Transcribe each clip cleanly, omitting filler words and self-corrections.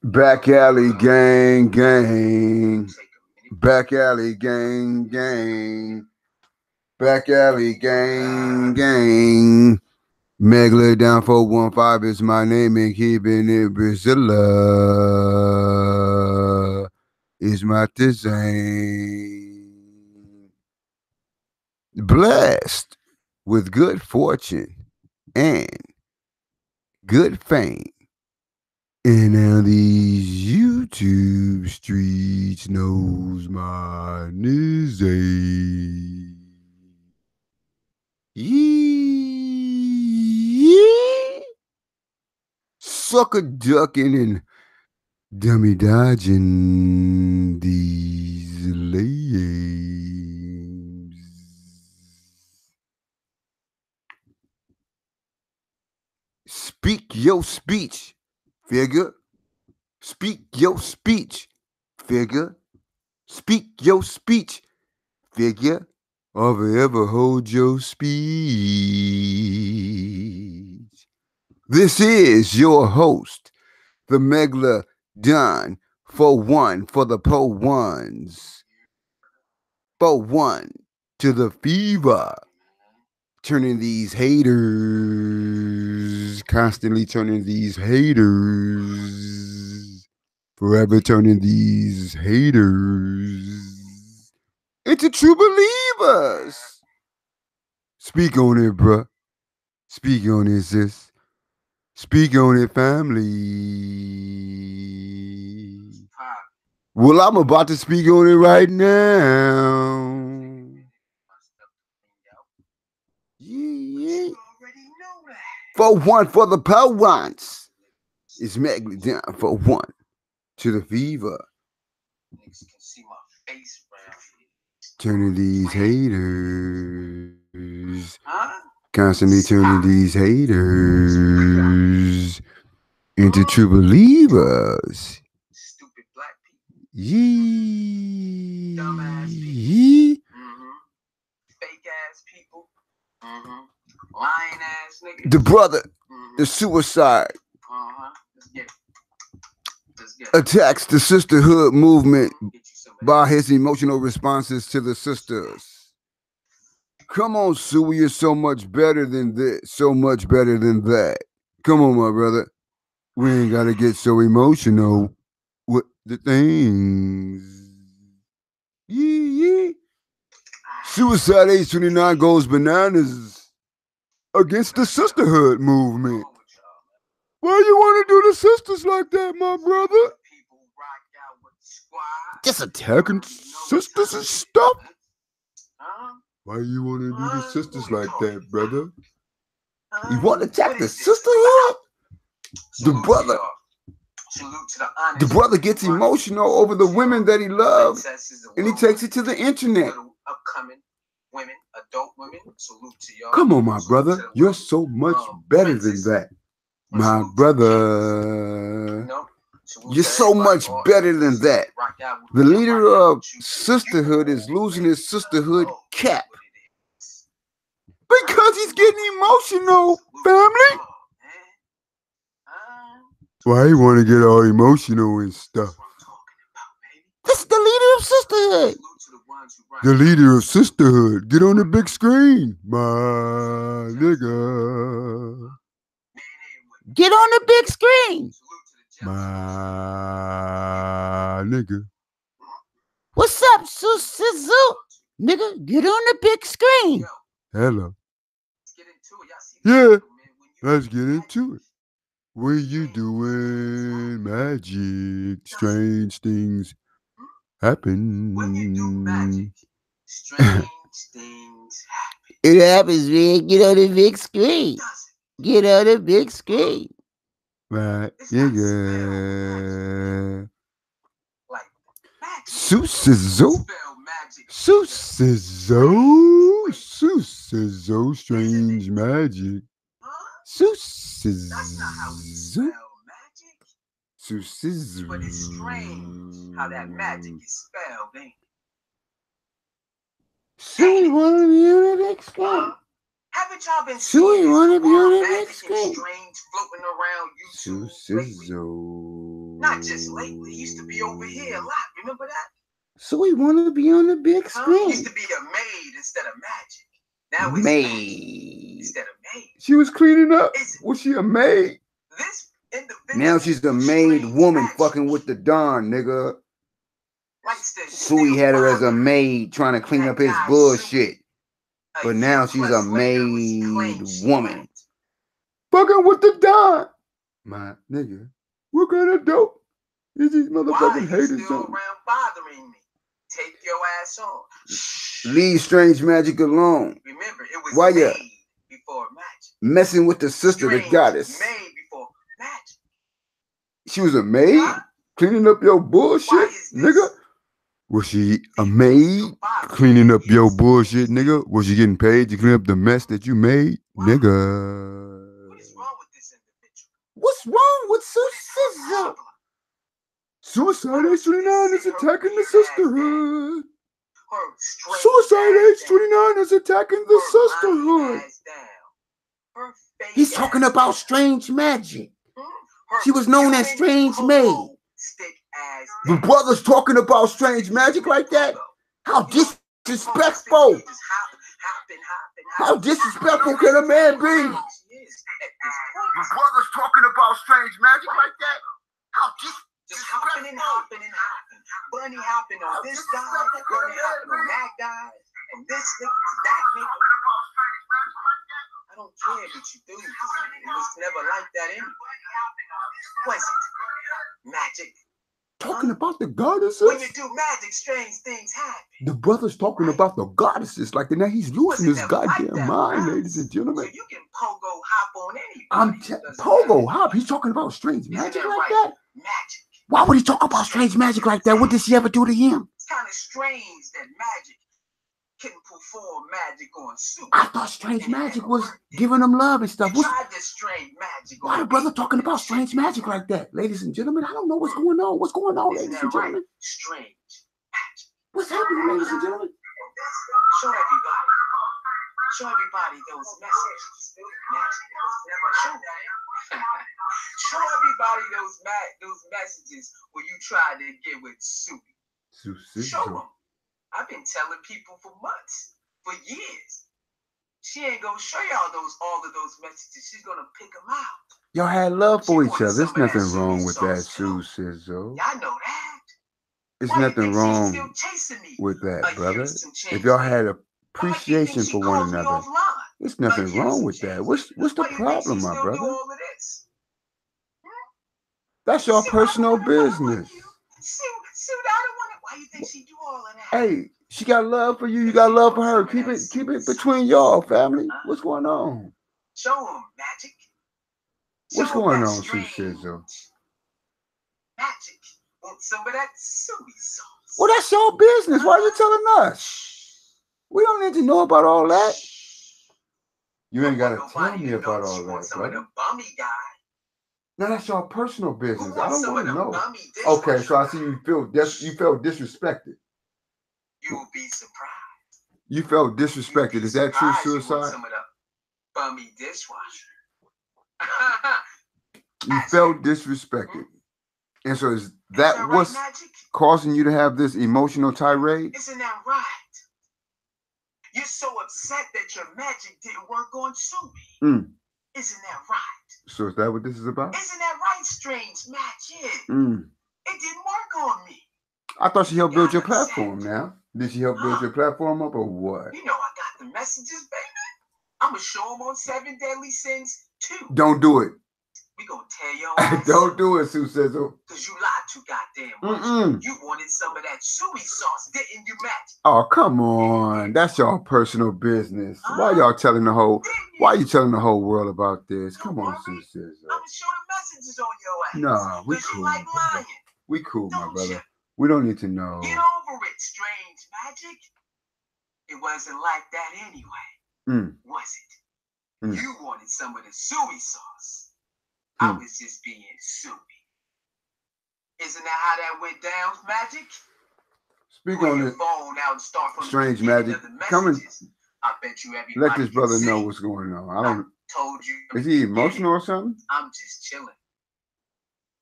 Back alley gang gang. Back alley gang gang. Back alley gang gang. Megler down 415 is my name and keeping it Brazilla is my design. Blessed with good fortune and good fame. And now these YouTube streets knows my name. Yee. Sucker ducking and dummy dodging these lambs. Speak your speech, figure. Speak your speech, figure. Speak your speech, figure. Or forever hold your speech. This is your host, the Megla Don, for one, for the po ones. For one, to the fever. Turning these haters, constantly turning these haters, forever turning these haters into true believers. Speak on it, bruh. Speak on it, sis. Speak on it, family. Well, I'm about to speak on it right now. Yeah. For one, for the po ones. It's Megly down for one. To the fever. Turning these haters. Constantly turning these haters into true believers. Stupid black people. Yee. Dumbass people. Yee. Fake ass people. Lying ass niggas. The brother, the suicide. Let's get it. Attacks the sisterhood movement by his emotional responses to the sisters. Come on, Sue, you're so much better than this, so much better than that. Come on, my brother. We ain't gotta get so emotional with the things. Yeah. Suicide Age 29 goes bananas against the sisterhood movement. Why you want to do the sisters like that, my brother? Just attacking sisters and stuff? Why you want to do the sisters like that, brother? You want to attack the sisterhood? The brother gets emotional over the women that he loves, and he takes it to the internet. Come on, my brother. You're so much better than that. My brother. You're so much better than that. The leader of Sisterhood is losing his sisterhood cap. Because he's getting emotional, family. Why you want to get all emotional and stuff? This is the leader of Sisterhood. The leader of Sisterhood. Get on the big screen, my nigga. Get on the big screen. My nigga. What's up, Suzu? Nigga, get on the big screen. Hello. Yeah, let's get into it. What you doing? Magic, strange things happen. When you do magic, strange things happen. It happens, man. Get on the big screen. Get on the big screen. Right, nigga. Susizo. Susizo. Susizo. Strange magic. Susizo. Susizo. But it's strange how that magic is spelled, ain't it? So we want to be on the big screen. Haven't y'all been So we want to be on the big magic and screen. strange floating around YouTube? Susizo. Not just lately. He used to be over here a lot. Remember that? So he want to be on the big He screen. used to be a maid instead of Magic. Now it's Maid. Magic instead of maid. She was cleaning up. Was she a maid? This individual. Now she's a maid woman fucking with the Don, nigga. Sui had her as a maid trying to clean up his bullshit. But now she's a maid woman. Fucking with the Don. My nigga, what kind of dope is these motherfucking haters on? Around bothering me. Take your ass on. Leave Strange Magic alone. Remember, it was why you before Magic. Messing with the sister, the goddess. Maid before Magic. She was a maid? Cleaning up your bullshit, nigga? Was she a maid cleaning up your bullshit, nigga? Was she getting paid to clean up the mess that you made, nigga? What is wrong with this individual? What's wrong with Sisterhood? Suicide Age 29 is attacking the Sisterhood. Suicide Age 29 is attacking the Sisterhood. He's talking about Strange Magic. She was known as Strange Maid. The brother's talking about Strange Magic like that? How disrespectful! How disrespectful can a man be? The brother's talking about Strange Magic like that? How hopping and hopping and hopping. Bunny hopping on this guy, bunny hopping on that guy, from this nigga to that nigga. I don't care what you do. It was never like that anyway. Was it? Magic. Talking about the goddesses? When you do magic, strange things happen. The brother's talking about the goddesses like that. Now he's losing his goddamn mind, ladies and gentlemen. So you can pogo hop on anybody. Pogo hop? He's talking about strange magic like that? Magic. Why would he talk about strange magic like that? What did she ever do to him? It's kind of strange that magic can perform magic on Super. I thought strange magic was giving him love and stuff. Tried this strange magic. Why the brother talking about strange magic like that? Ladies and gentlemen, I don't know what's going on. What's going on, ladies and gentlemen? Strange magic. What's happening, ladies and gentlemen? Show everybody those messages. Show everybody those messages where you tried to get with Subi. Show them. I've been telling people for months, for years. She ain't gonna show y'all all of those messages. She's gonna pick them out. Y'all had love for each other. There's nothing wrong with that, Sue Sizzle. Y'all know that. There's nothing wrong with that, brother. If y'all had appreciation for one another, there's nothing wrong with that. What's the problem, my brother? That's your personal business. Why you think she do all of that? Hey, she got love for you. You got love for her. Keep it between y'all, family. What's going on? Show them magic. What's going on, Sue Sizzle? Magic. Want some of that soy sauce? Well, that's your business. Why are you telling us? We don't need to know about all that. You ain't gotta tell me about all that, brother. No, that's your personal business. I don't want to know. Okay, so I see you felt disrespected. You will be surprised. You felt disrespected. Is that true, suicide? Some of the bummy dishwasher. You felt disrespected. And so is that what's causing you to have this emotional tirade? Isn't that right? You're so upset that your magic didn't work on Subi. Isn't that right? So is that what this is about? Isn't that right, strange magic? It didn't work on me. I thought she helped build your platform now. Did she help build your platform up or what? You know I got the messages, baby. I'm going to show them on 7 Deadly Sins too. Don't do it. We gonna tear your ass. Don't do it, Sue Sizzle. Cause you lied too goddamn much. You wanted some of that soy sauce, didn't you, Matt? Oh, come on. That's your personal business. Why y'all telling the whole why are you telling the whole world about this? Come on, Sue Sizzle. I'm gonna show the messages on your ass. Nah, we cool. Like lying. We cool, my brother. We don't need to know. Get over it, strange magic. It wasn't like that anyway. Was it? You wanted some of the soy sauce. I was just being soupy. Isn't that how that went down, Magic? Speak on it. Phone out and start from strange Magic. Come and I bet you let this brother know what's going on. I don't. Told you. Is he emotional or something? I'm just chilling.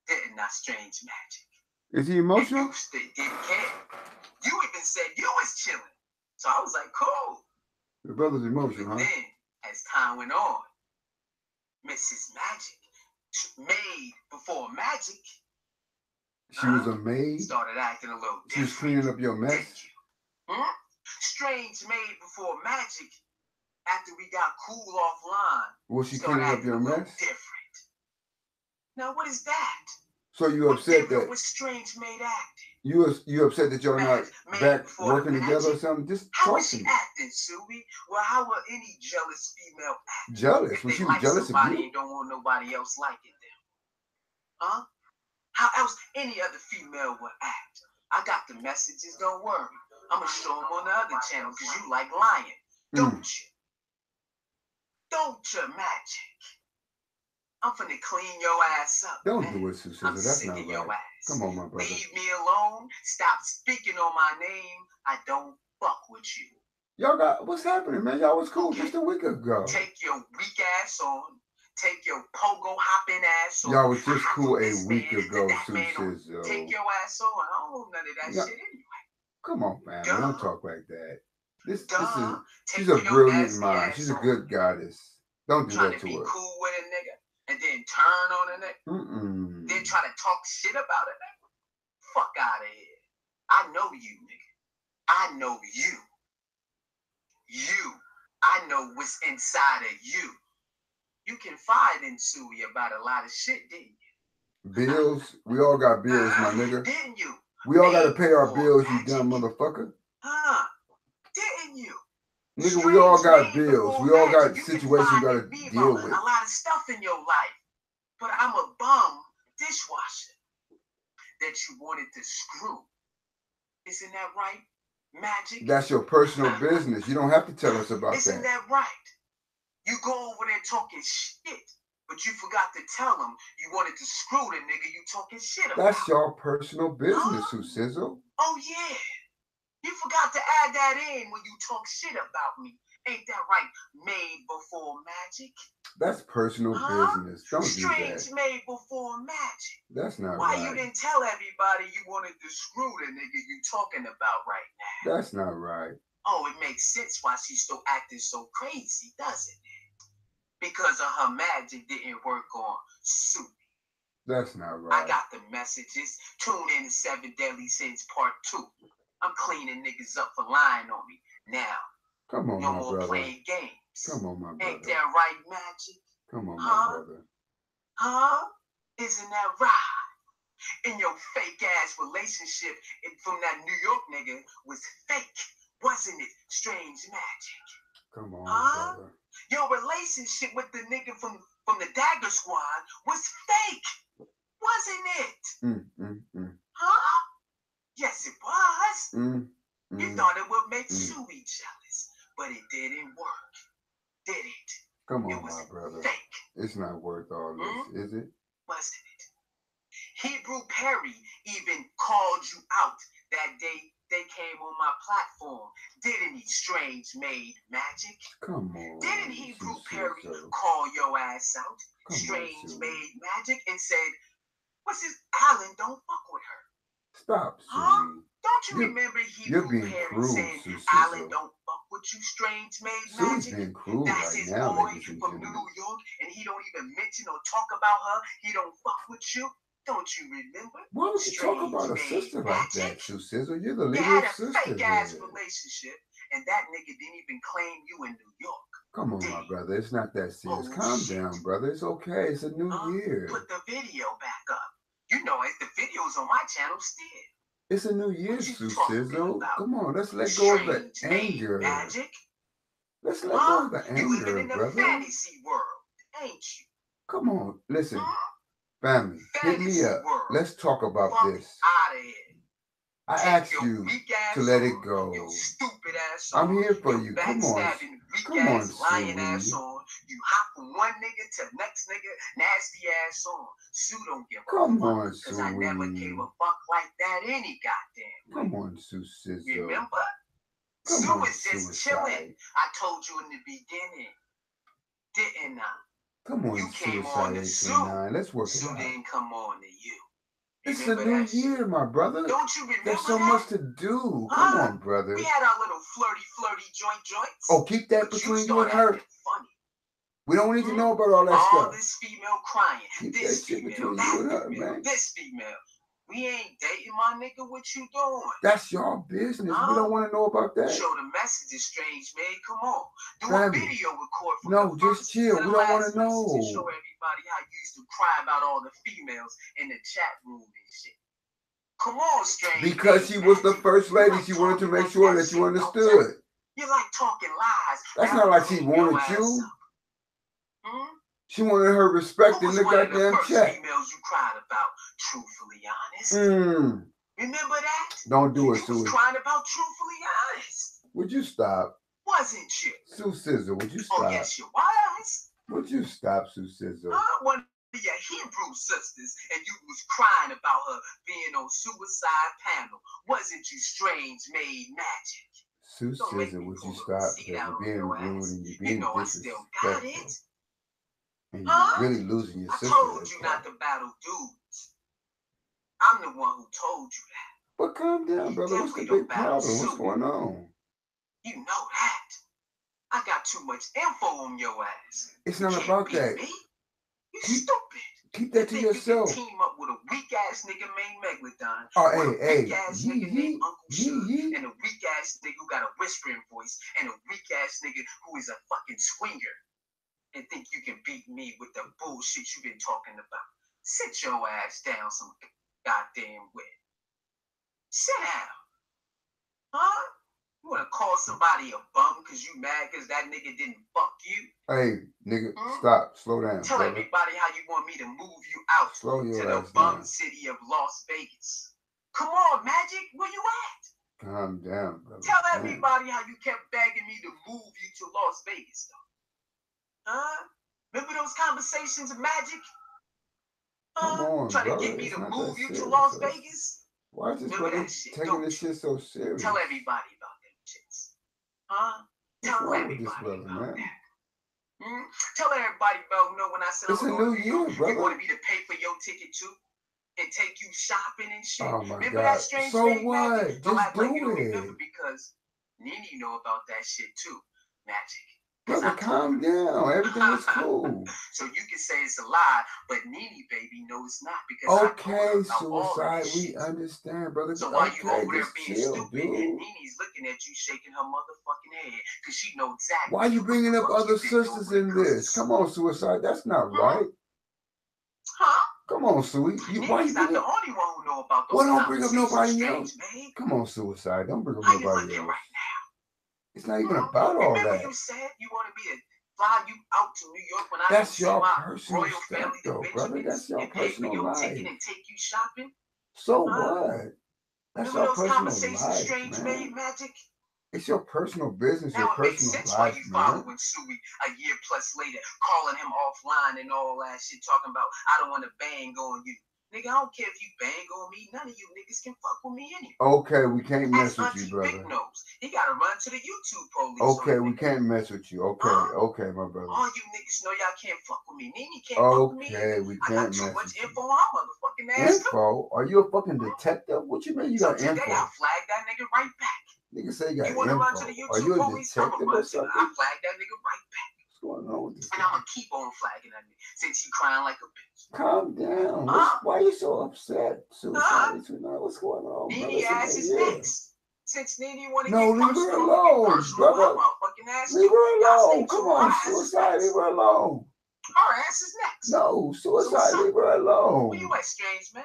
Didn't and not strange magic. Is he And emotional? you didn't care. You even said you was chilling. So I was like, cool. The brother's emotional, But huh? then, as time went on, Mrs. Magic, maid before magic, She was a maid. started acting a little She was different. cleaning up your mess. Didn't you? Strange maid before magic, after we got cool offline, Was she started cleaning up acting your a little mess? different. Now, what is that? So you What upset different that was strange maid acting? you upset that y'all not Maid back before working magic? together or something? Just How talk was to she me. acting, Suey? Well, how will any jealous female act? Jealous? If Was they she like jealous of somebody you? and don't want nobody else liking them. Huh? How else any other female would act? I got the messages, don't worry. I'm going to show them on the other channel because you like lying, don't you? Don't you, Magic? I'm finna clean your ass up. Don't man. do it, Sister. I'm That's sick not of your right. ass. Come on, my brother. Leave me alone. Stop speaking on my name. I don't fuck with you. Y'all got what's happening, man? Y'all was cool Okay. just a week ago. Take your weak ass on. Take your pogo hopping ass on. Y'all was just cool a This week man, ago, that man on. Sister. Take your ass on. I don't know none of that Yeah. shit anyway. Come on, man. Duh. Don't talk like that. This is Take she's a your brilliant nasty mind. ass She's a on. good goddess. Don't do Trying that to be to her. cool with a nigga and then turn on a nigga. Then try to talk shit about a nigga. Fuck out of here. I know you, nigga. I know you. I know what's inside of you. You confide in Suey about a lot of shit, didn't you? Bills? We all got bills, my nigga. Didn't you? We all gotta pay our Before bills, you magic. dumb motherfucker. Didn't you? Nigga, we all got Strange bills. before We all got magic. You situations we confide gotta in me deal about with. a lot of stuff in your life. But I'm a bum dishwasher that you wanted to screw. Isn't that right, Magic? That's your personal business. You don't have to tell us about Isn't that. that right? You go over there talking shit, but you forgot to tell them you wanted to screw the nigga you talking shit about. That's your personal business, who sizzle. Oh yeah. You forgot to add that in when you talk shit about me. Ain't that right? Made before magic. That's personal business. Don't do Strange that. made before magic. That's not Why right. you didn't tell everybody you wanted to screw the nigga you talking about right now? That's not right. Oh, it makes sense why she's still acting so crazy, doesn't it? Because of her magic didn't work on Suey. That's not right. I got the messages. Tune in to 7 Deadly Sins Part 2. I'm cleaning niggas up for lying on me. Now, Come on, no my more brother. playing games. Come on, my brother. Ain't that right, Magic? Come on, Huh? my brother. Huh? Isn't that right? And your fake ass relationship from that New York nigga was fake, wasn't it? Strange Magic. Come on, Huh? brother. Your relationship with the nigga from the Dagger Squad was fake, wasn't it? Huh? Yes, it was. You thought it would make Suey jealous, but it didn't work, did it? Come It on, was my brother. fake, It's not worth all this, is it? wasn't it? Hebrew Perry even called you out that day they came on my platform. Didn't he, Strange Made Magic? Come on. Didn't Hebrew Sister. Perry call your ass out, Come Strange on, Made Magic, and said, what's his Alan, don't fuck with her. Stop, Huh? Susie. Don't you remember you're Hebrew being Perry cruel, saying, Susie. Alan, don't fuck with you, Strange Made Susie's Magic? being cruel That's right his now, boy ladies and from New gentlemen. York, and he don't even mention or talk about her. He don't fuck with you. Don't you remember? Why would you talk about a sister like that, Sue Sizzle? You're the leader You had of a Sisterhood. fake ass relationship, and that nigga didn't even claim you in New York. Come on, my brother. It's not that serious. Calm down, brother. It's okay. It's a new year. Put the video back up. You know it. The video's on my channel still. It's a new year, Sue Sizzle. Come on, let's let go of the anger. Magic. Let's let go of the You living anger, in the brother. fantasy world, ain't you? Come on, listen. Family, hit me up. World. Let's talk about this. Out of here. I asked you to let it go. Stupid ass I'm here for you. Come on. Come on, lying ass Sue. on. You hop from one nigga to the next nigga, nasty ass on. Sue don't give a Come fuck. on, Because I never Sue. gave a fuck like that any goddamn way. Come on, Sue Sizzle. Remember? Come Sue on, was just suicide. chilling. I told you in the beginning. Didn't I? Come on, You came Suicide on to Sue. 829. Let's work it Sue out. didn't come on to you. It's a new year, my brother. Don't you remember There's so that? much to do. Come on, brother. We had our little flirty joints. Oh, keep that between you and her. Funny. We don't need to know about all that All stuff. this female crying. Keep This that shit female, between that you and her, female, man. this female. We ain't dating, my nigga. What you doing? That's your business. We don't want to know about that. Show the messages, strange man. Come on. Do Family. a video record from No, the just first chill. to the We don't want last to know. message and show everybody how you used to cry about all the females in the chat room and shit. Come on, strange. Because she was the first lady, she wanted to make sure that you understood. You like talking lies. That's not like she wanted you. She wanted her respect in the goddamn chat. Females you cried about, truthfully honest. Remember that? Don't do it, Sue. You was crying about truthfully honest. Would you stop? Wasn't you? Sue Sizzle, would you stop? Oh, yes, you was. Would you stop, Sue Sizzle? One of your Hebrew sisters, and you was crying about her being on suicide panel. Wasn't you strange made magic? Sue Sizzle, would you stop? Because you're being rude and you're being disrespectful. And you're really losing your sister. I told you not to battle dudes. I'm the one who told you that. But calm down, brother. What's the big problem? What's going on? You know that. I got too much info on your ass. It's not about that. Me? You stupid. Keep that to yourself. You can team up with a weak ass nigga named Megalodon. Oh, hey, weak ass nigga named Uncle Suge, and a weak ass nigga who got a whispering voice, and a weak ass nigga who is a fucking swinger, and think you can beat me with the bullshit you've been talking about. Sit your ass down some goddamn way. Sit down. Huh? You wanna call somebody a bum because you mad because that nigga didn't fuck you? Hey, nigga, stop. Slow down. Tell brother. everybody how you want me to move you out Slow to your the ass bum down. city of Las Vegas. Come on, Magic, where you at? Calm down, brother. Tell everybody how you kept begging me to move you to Las Vegas, though. Huh? Remember those conversations, Magic? Come on, trying brother. to get me It's to not move that you to serious, Las sir. Vegas? Why is this brother taking this shit so serious? Tell everybody about them shits. Huh? Tell everybody brother, about man? that. Tell everybody about when I said It's a new year, brother. You wanted me to pay for your ticket too? And take you shopping and shit? Oh my Remember God. that strange So Magic? what? Don't Just act like you do don't it. remember because Nene know about that shit too, Magic. Brother, calm down. Everything is cool. So you can say it's a lie, but Nene baby knows it's not because Okay, Suicide, we understand, brother. So while you over there just being chill, stupid, dude. and Nene's looking at you shaking her motherfucking head because she knows exactly. Why you bringing up other sisters in this? Come on, Suicide. That's not right. Huh? Come on, Sweet. Why you not bring the up? only one who know about those. Well, don't bring up nobody else. Man. Come on, Suicide. Don't bring up How nobody you else. right now? It's not even about all Remember that. you said you wanted me to fly you out to New York when I That's see your my personal royal stuff, family though, brother. That's your and pay for personal your life. ticket and take you shopping? So what? That's Remember your those personal conversations, life, strange man. made Magic? It's your personal business, Now your it makes personal sense why life, you man. following Suey a year plus later, calling him offline and all that shit, talking about I don't want to bang on you. Nigga, I don't care if you bang on me. None of you niggas can fuck with me anyway. Okay, we can't mess with you, brother. Big Nose. He gotta run to the YouTube police. Okay, we can't mess with you. Okay, okay, my brother. All you niggas know y'all can't fuck with me. Nene can't fuck with me. Okay, we can't mess with you. I got too much info on my motherfucking ass. Info? Are you a fucking detective? What you mean you got info? Today I flagged that nigga right back. Nigga say you got wanna info. Run to the YouTube Are you a police? detective or something? I flagged that nigga right back. What's going on with this? And I'ma keep on flagging that nigga since he crying like a bitch. Calm down. Why are you so upset? Suicide tonight. What's going on, brother? Nene ass is next. Since Nene wanna get personal, leave her alone, brother. Leave her alone. Come on, Suicide, leave her alone. Her ass is next. No, Suicide, leave her alone. Where you at, strange man?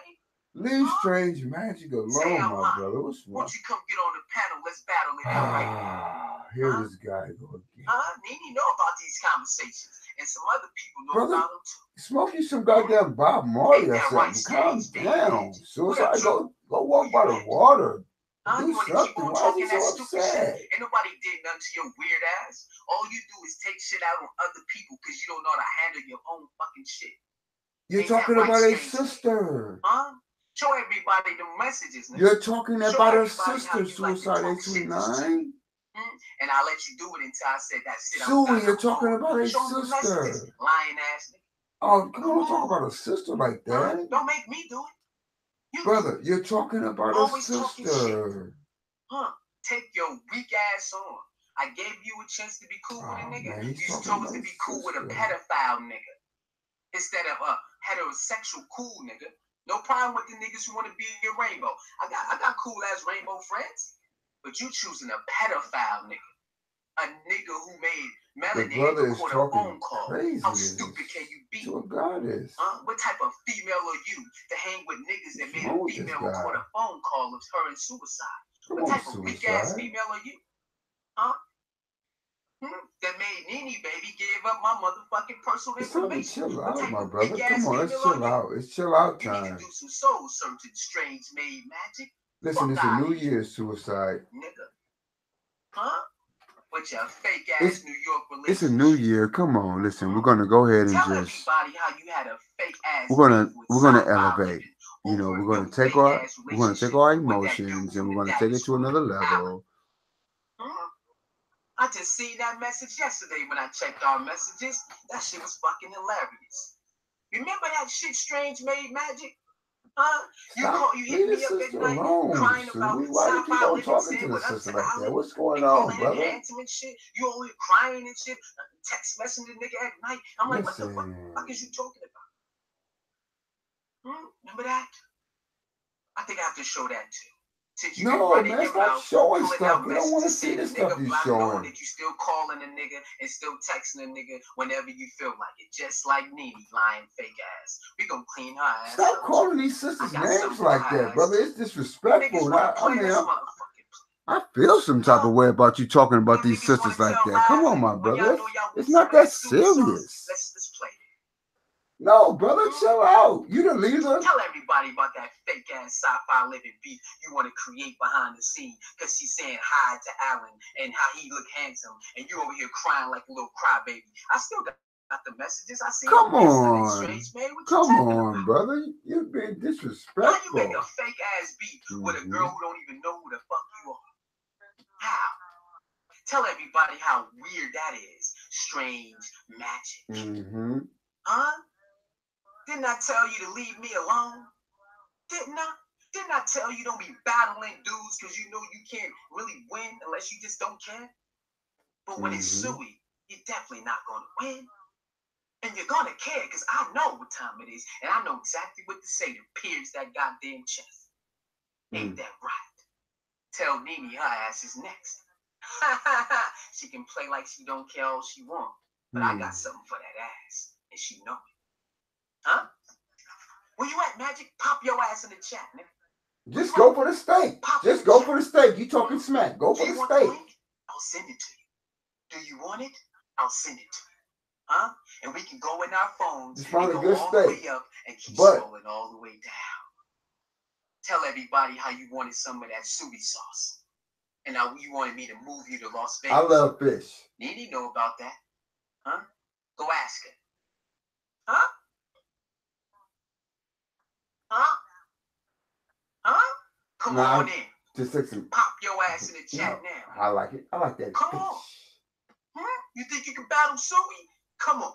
Leave strange magic alone, my brother. What's wrong? Won't you come get on the panel? Let's battle it out right now. Here this guy go again. Nene know about these conversations, and some other people know brother, about them too. Smoke you some goddamn Bob Marley or something. Calm down. Suicide, go walk by the water. Do something. Why is he so upset? Ain't nobody did nothing to your weird ass. All you do is take shit out on other people because you don't know how to handle your own fucking shit. You're talking about a sister. Huh? Show everybody the messages. Nigga. You're talking about a sister, Suicide 829. And I'll let you do it until I said that shit. Suey, you're talking about a sister. Lying ass nigga. Oh, come on, talk about a sister like that. Don't make me do it. Brother, you're talking about a always talking shit. sister. Huh? Take your weak ass on. I gave you a chance to be cool with a nigga. Man, You chose to be cool with a pedophile nigga instead of a heterosexual cool nigga. No problem with the niggas who want to be a rainbow. I got cool ass rainbow friends, but you choosing a pedophile nigga, a nigga who made melanin record a phone call. Crazy. How stupid can you be? To a goddess. What type of female are you to hang with niggas that made a female record a phone call of her in suicide? What type of weak ass female are you? Huh? That made Nene baby give up my motherfucking personal information. Chill out, my brother. Come on, let's chill out. It's chill out time. You need to do some soul searching, strange made magic. Listen, it's a New Year's suicide. Nigga. Huh? With your fake ass New York relationship. It's a new year. Come on, listen. We're gonna go ahead and tell just. Everybody how you had a fake ass. We're gonna elevate. You know, we're gonna take our emotions and we're gonna take it to another level. I just seen that message yesterday when I checked our messages. That shit was fucking hilarious. Remember that shit Strange Made Magic? Huh? You hit me up at night crying about why do you keep on talking to the sister like that? What's going on, brother? And shit. You over here crying and shit. Text messaging nigga at night. I'm like, what the fuck is you talking about? Remember that? I think I have to show that too. No, man, stop showing stuff. We don't want to see the stuff you're showing. That you still calling a nigga and still texting a nigga whenever you feel like it. Just like Nene, lying fake ass. We gonna clean her ass. Stop calling these sisters names like that, brother. It's disrespectful. I feel some type of way about you talking about these sisters like that. Come on, my brother. It's not that serious. Let's play. No, brother, chill out. You the leader. Tell everybody about that fake ass sci-fi living beef you want to create behind the scene because she's saying hi to Alan and how he look handsome and you over here crying like a little crybaby. I still got the messages I see. Come on, brother. You're being disrespectful. How you make a fake ass beef with a girl who don't even know who the fuck you are? How? Tell everybody how weird that is. Strange magic. Huh? Didn't I tell you to leave me alone? Didn't I? Didn't I tell you don't be battling dudes because you know you can't really win unless you just don't care? But when it's Suey, you're definitely not going to win. And you're going to care because I know what time it is and I know exactly what to say to pierce that goddamn chest. Ain't that right? Tell Nene her ass is next. She can play like she don't care all she want, but I got something for that ass. And she know it. Huh? Where you at, Magic? Pop your ass in the chat, nigga. Just go for the steak. Just go for the steak. You talking smack. Go for the steak. I'll send it to you. Do you want it? I'll send it to you. Huh? And we can go in our phones and go all the way up and keep scrolling all the way down. Tell everybody how you wanted some of that soy sauce. And how you wanted me to move you to Las Vegas. I love fish. Nene know about that. Huh? Go ask her. Huh? Huh? Huh? Come on in. Just pop your ass in the chat now. I like it. I like that. Come on. Huh? You think you can battle Suey? Come on.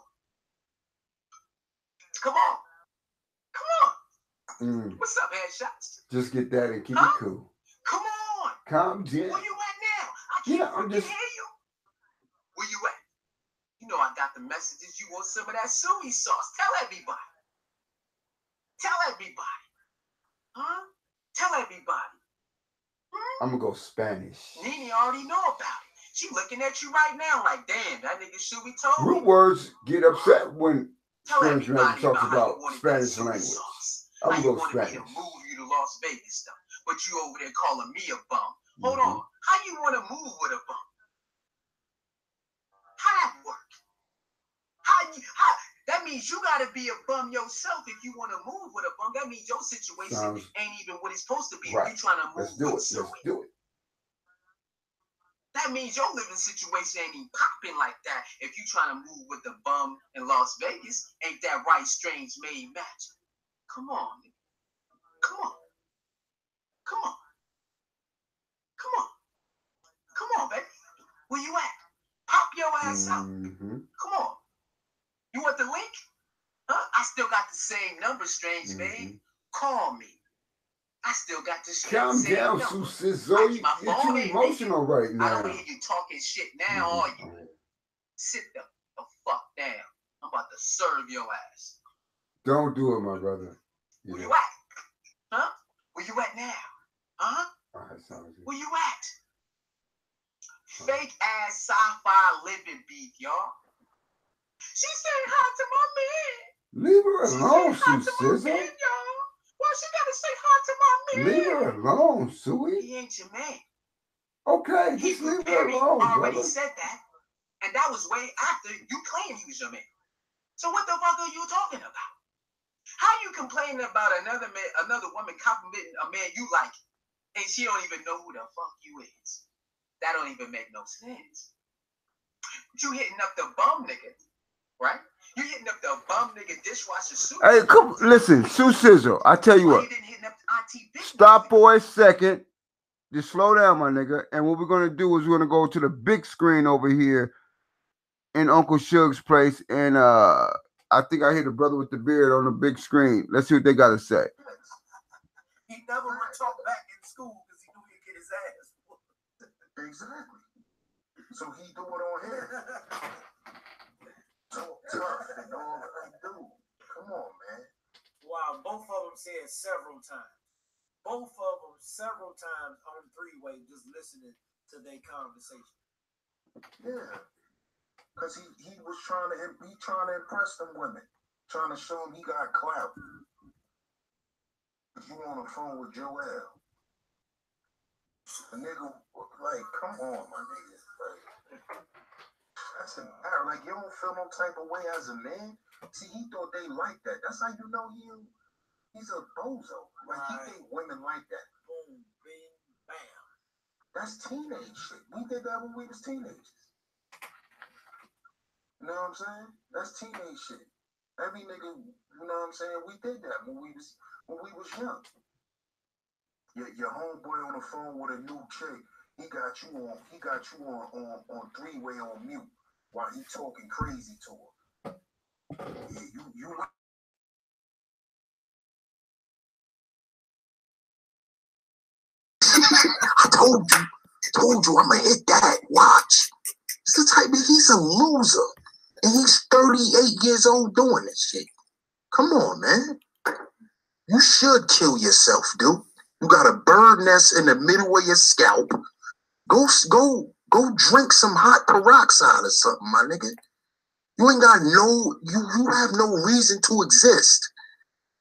Come on. Come on. What's up, headshots? Just get that and keep it cool. Come on. Calm down. Where you at now? I can't hear you. Where you at? You know I got the messages. You want some of that soy sauce. Tell everybody. Tell everybody. Huh? Tell everybody. I'm going to go Spanish. Nene already know about it. She looking at you right now like, damn, that nigga should be told. Root words get upset when Spanish man talks about Spanish language. I'm going to go Spanish. Me to move you to Las Vegas stuff, but you over there calling me a bum. Hold on. How you want to move with a bum? How that work? That means you got to be a bum yourself if you want to move with a bum. That means your situation ain't even what it's supposed to be. Right. If you're trying to move Let's do it. That means your living situation ain't even popping like that. If you trying to move with the bum in Las Vegas, ain't that right? Strange made magic. Come on. Come on. Come on. Come on. Come on, baby. Where you at? Pop your ass out. Come on. You want the link? Huh? I still got the same number, Strange man. Call me. I still got this shit. Calm down, Sue Sizzle. You're too emotional right now. I don't hear you talking shit now, are you? Sit the fuck down. I'm about to serve your ass. Don't do it, my brother. Where you at? Huh? Where you at now? Huh? Where you at? Fake ass sci-fi living beef, y'all. She saying hi to my man. Leave her alone, Sue Sizzle. Why she gotta say hi to my man? Leave her alone, Suey. He ain't your man. Okay, just leave her alone, already brother. said that, and that was way after you claimed he was your man. So what the fuck are you talking about? How you complaining about another man, another woman complimenting a man you like, and she don't even know who the fuck you is? That don't even make no sense. You hitting up the bum nigga, right? You hitting up the bum nigga dishwasher suit. Hey, come listen, Sue Sizzle. I tell you what. Stop for a second. Just slow down, my nigga. And what we're gonna do is we're gonna go to the big screen over here in Uncle Suge's place, and I think I hear the brother with the beard on the big screen. Let's see what they gotta say. He never would talk back in school because he knew he'd get his ass. Exactly. So he do it on here. Talk tough and all that. Dude, come on, man. Wow, both of them said several times. Both of them several times on three-way, just listening to their conversation. Yeah. Because he was trying to impress them women. Trying to show them he got clout. You on the phone with Joel. The nigga, like, come on, my nigga. Like, that's embarrassing. Like, you don't feel no type of way as a man. See, he thought they liked that. That's how you know he's a bozo. Like, he think women like that. Boom, bing, bam. That's teenage shit. We did that when we was teenagers. You know what I'm saying? That's teenage shit. Every nigga, you know what I'm saying? We did that when we was young. Your homeboy on the phone with a new chick, he got you on three-way on mute while he talking crazy to her. Yeah, you I told you I'ma hit that. Watch. It's the type of, he's a loser. And he's 38 years old doing this shit. Come on, man. You should kill yourself, dude. You got a bird nest in the middle of your scalp. Go drink some hot peroxide or something, my nigga. You ain't got you have no reason to exist.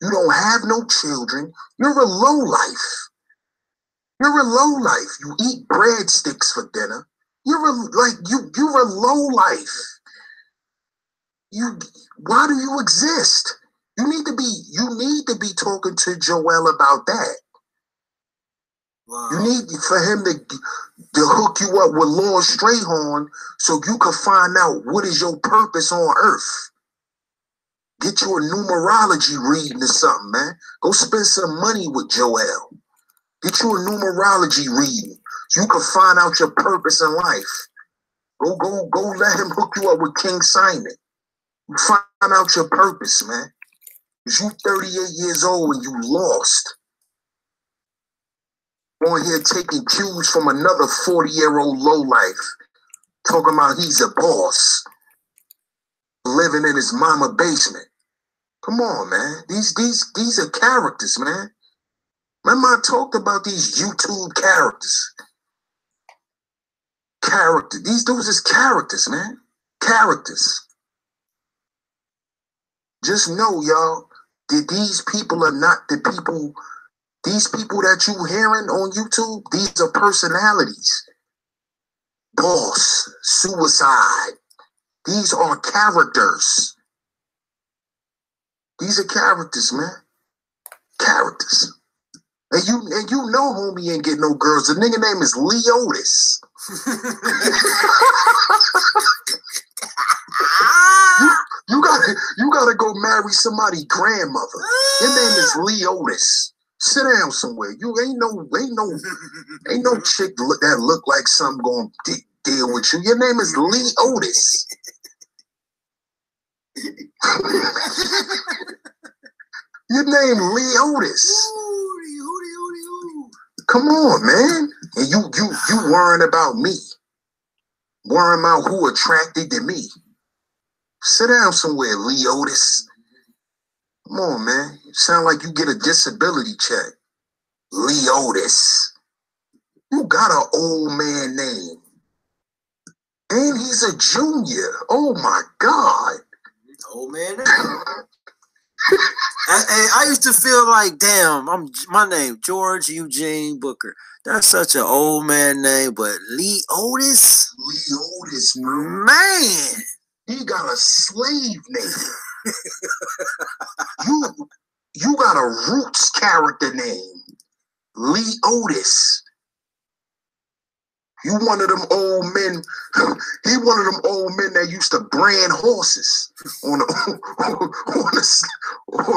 You don't have no children. You're a lowlife. You're a lowlife. You eat breadsticks for dinner. You're a lowlife. Why do you exist? You need to be talking to Joel about that. Wow. You need for him to hook you up with Lord Strayhorn so you can find out what is your purpose on earth. Get you a numerology reading or something, man. Go spend some money with Joel. Get you a numerology reading so you can find out your purpose in life. Go let him hook you up with King Simon. Find out your purpose, man. Because you 38 years old and you lost. On here taking cues from another 40-year-old lowlife. Talking about he's a boss. Living in his mama basement. Come on, man. These are characters, man. Remember I talked about these YouTube characters. These dudes is characters, man. Characters. Just know, y'all, that these people are not the people. These people that you hearing on YouTube, these are personalities. Boss, suicide. These are characters. These are characters, man. Characters. And you know homie ain't get no girls. The nigga name is Leotis. you gotta go marry somebody's grandmother. Your name is Leotis. Sit down somewhere. You ain't no chick that look like something gonna deal with you. Your name is Leotis. Your name Leotis. Come on, man. And you worrying about me. Worrying about who attracted to me. Sit down somewhere, Lee Otis. Come on, man. You sound like you get a disability check. Lee Otis. You got an old man name. And he's a junior. Oh my God. Old man name. I used to feel like, damn, my name, George Eugene Booker. That's such an old man name, but Lee Otis? Lee Otis, bro. Man. He got a slave name. You got a Roots character name. Lee Otis. You one of them old men. He one of them old men that used to brand horses on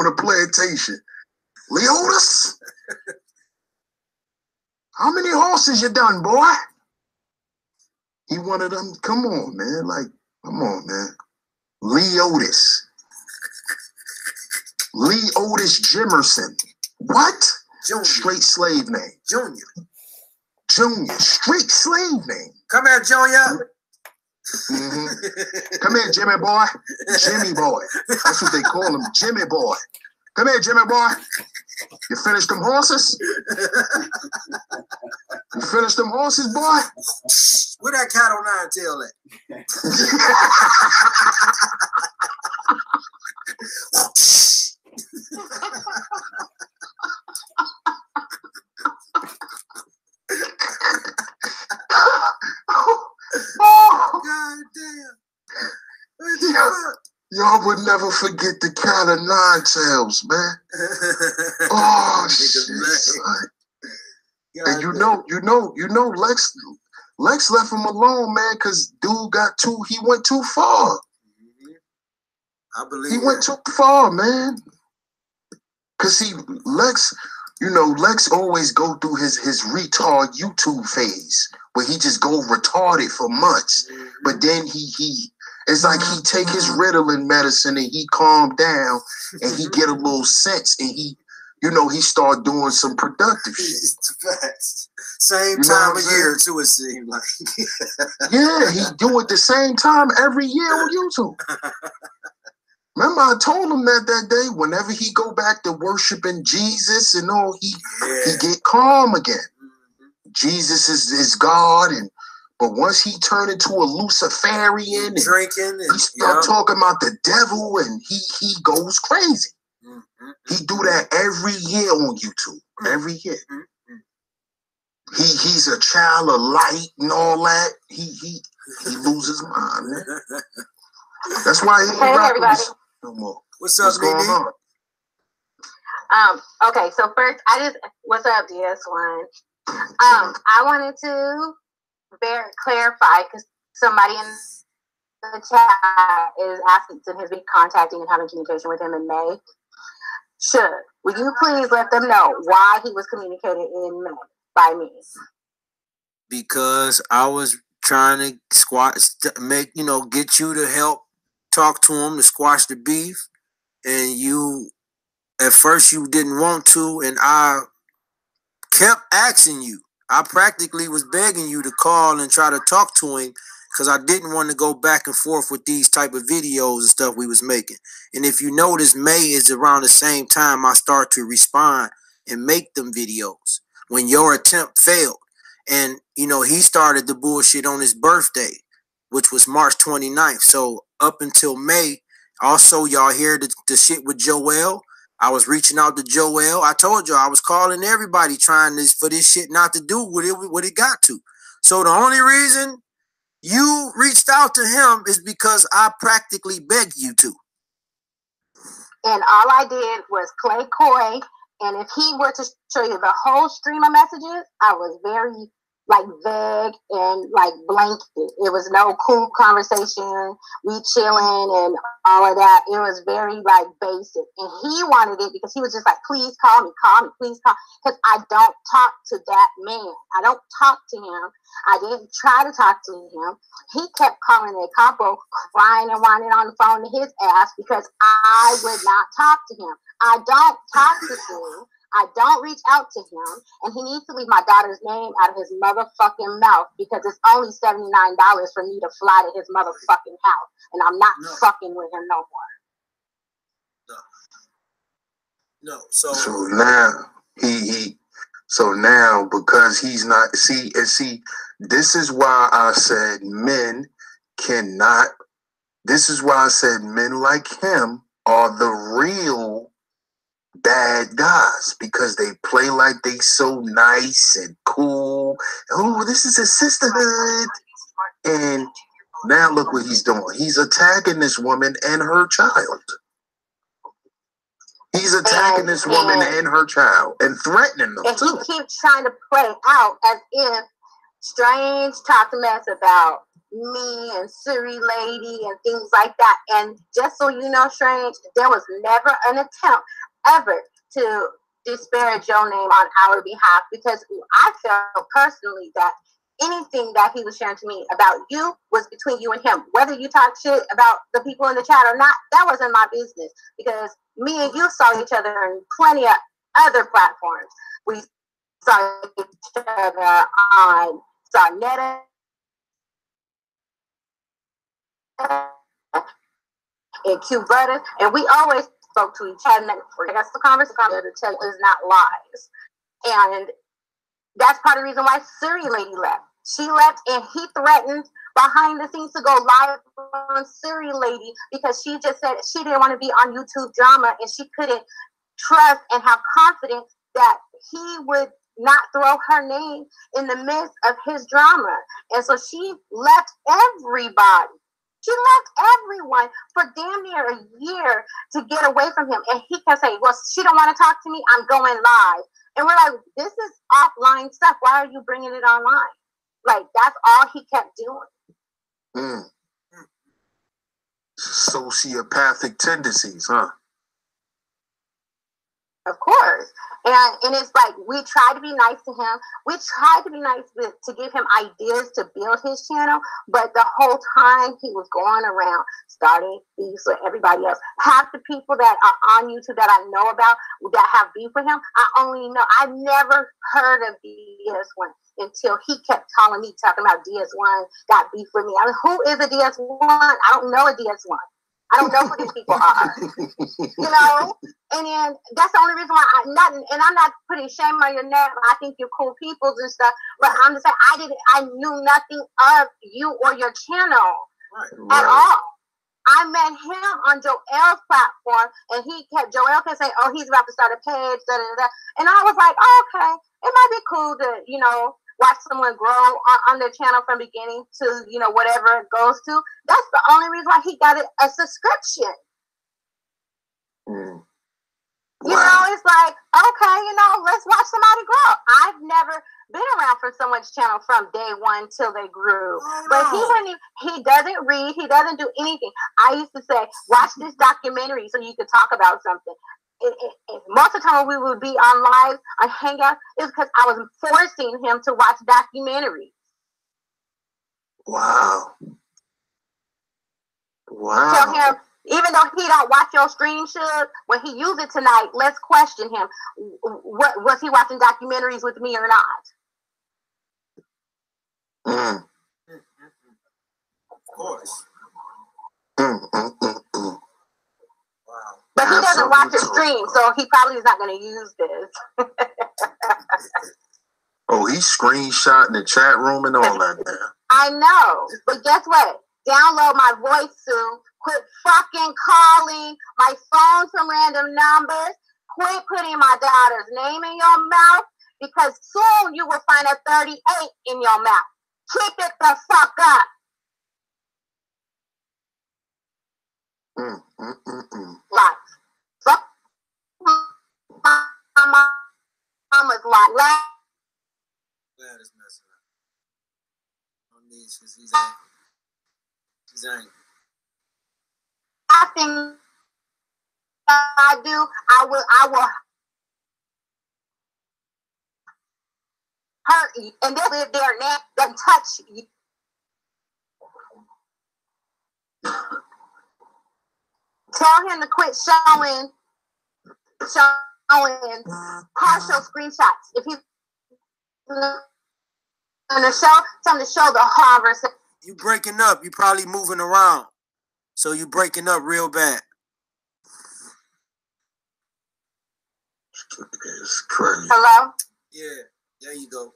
a plantation. Lee Otis. How many horses you done, boy? He one of them. Come on, man. Like, come on, man. Lee Otis. Lee Otis Jimerson. What? Junior. Straight slave name. Junior. Straight slave name. Come here, Junior. Mm-hmm. Come here, Jimmy boy. Jimmy boy. That's what they call him, Jimmy boy. Come here, Jimmy boy. You finished them horses? You finished them horses, boy? Where that cat on nine tail at? God damn. Y'all would never forget the cat of nine tails, man. Oh shit, son. And you know, Lex left him alone, man, because dude he went too far. I believe he went too far, man. Cause Lex always go through his retard YouTube phase where he just go retarded for months. But then it's like he take his Ritalin medicine and he calm down and he get a little sense and he start doing some productive shit. Same time of year too, it seemed like. Yeah, he do it the same time every year on YouTube. Remember, I told him that day, whenever he go back to worshiping Jesus and all, he get calm again. Jesus is God, but once he turned into a Luciferian and drinking, he start talking about the devil, and he goes crazy. He do that every year on YouTube. Every year. He's a child of light and all that. He loses mind, man. That's why he ain't rapping no more. What's going on? Okay, so first, what's up, DS1? I wanted to clarify because somebody in the chat is asking to has been contacting and having communication with him in May. Will you please let them know why he was communicating in May by me? Because I was trying to get you to help talk to him to squash the beef, and you at first you didn't want to, and I kept asking you. I practically was begging you to call and try to talk to him because I didn't want to go back and forth with these type of videos and stuff we was making. And if you notice, May is around the same time I start to respond and make them videos when your attempt failed. And, he started the bullshit on his birthday, which was March 29th. So up until May, also y'all hear the shit with Joel. I was reaching out to Joel. I told you I was calling everybody trying for this shit not to do what it got to. So the only reason you reached out to him is because I practically begged you to. And all I did was play coy. And if he were to show you the whole stream of messages, I was very vague and blanket. It was no cool conversation. We chilling and all of that. It was very basic. And he wanted it because he was just like, please call me, please call. Because I don't talk to that man. I don't talk to him. I didn't try to talk to him. He kept calling a capo, crying and whining on the phone to his ass because I would not talk to him. I don't talk to him. I don't reach out to him, and he needs to leave my daughter's name out of his motherfucking mouth because it's only $79 for me to fly to his motherfucking house, and I'm not fucking with him no more. No. So now so now because he's not see, this is why I said men cannot. This is why I said men like him are the real bad guys, because they play like they so nice and cool. Oh, this is a sisterhood. And now look what he's doing. He's attacking this woman and her child. He's attacking this woman and her child and threatening them and too. He keeps trying to play out as if Strange talked a mess about me and Siri Lady and things like that. And just so you know, Strange, there was never an attempt ever to disparage your name on our behalf, because I felt personally that anything that he was sharing to me about you was between you and him. Whether you talk shit about the people in the chat or not, that wasn't my business, because me and you saw each other on plenty of other platforms. We saw each other on Sarnetta and Q Brothers, and we always spoke to each other. That's the conversation to tell you is not lies. And that's part of the reason why Siri Lady left. She left, and he threatened behind the scenes to go live on Siri Lady because she just said she didn't want to be on YouTube drama, and she couldn't trust and have confidence that he would not throw her name in the midst of his drama. And so she left everybody. She left everyone for damn near a year to get away from him. And he kept saying, well, she don't want to talk to me, I'm going live. And we're like, this is offline stuff. Why are you bringing it online? Like, that's all he kept doing. Sociopathic tendencies, huh? Of course. And it's like, we try to be nice to him. We try to be nice to give him ideas to build his channel. But the whole time he was going around starting beefs with everybody else. Half the people that are on YouTube that I know about that have beef with him, I never heard of DS1 until he kept calling me, talking about DS1 got beef with me. I mean, who is a DS1? I don't know a DS1. I don't know who these people are, you know? And then that's the only reason why I'm not putting shame on your name. I think you're cool people and stuff, but I'm just saying I knew nothing of you or your channel at all. I met him on Joel's platform, and Joel kept saying, oh, he's about to start a page, da, da, da. And I was like, oh, okay, it might be cool to, watch someone grow on their channel from beginning to, whatever it goes to. That's the only reason why he got a subscription. Wow. It's like, okay, let's watch somebody grow. I've never been around for someone's channel from day one till they grew. But he doesn't read, he doesn't do anything. I used to say, watch this documentary so you could talk about something. Most of the time when we would be on live on Hangout, it's because I was forcing him to watch documentaries. Wow. Tell him, even though he don't watch your stream, when he use it tonight, let's question him. What was he watching documentaries with me or not? Of course. But he doesn't watch his stream, so he probably is not going to use this. Oh, he's screenshotting the chat room and all that now. I know, but guess what? Download my voice soon. Quit fucking calling my phone from random numbers. Quit putting my daughter's name in your mouth, because soon you will find a 38 in your mouth. Keep it the fuck up. Like, fuck my mama's like. Glad it's messing up. On these, because he's angry. He's angry. I think I do. I will hurt you, and they'll live there and then touch you. Tell him to quit showing showing partial screenshots. If he's gonna show something to show the conversation. You breaking up. You probably moving around. So you breaking up real bad. It's crazy. Hello? Yeah, there you go.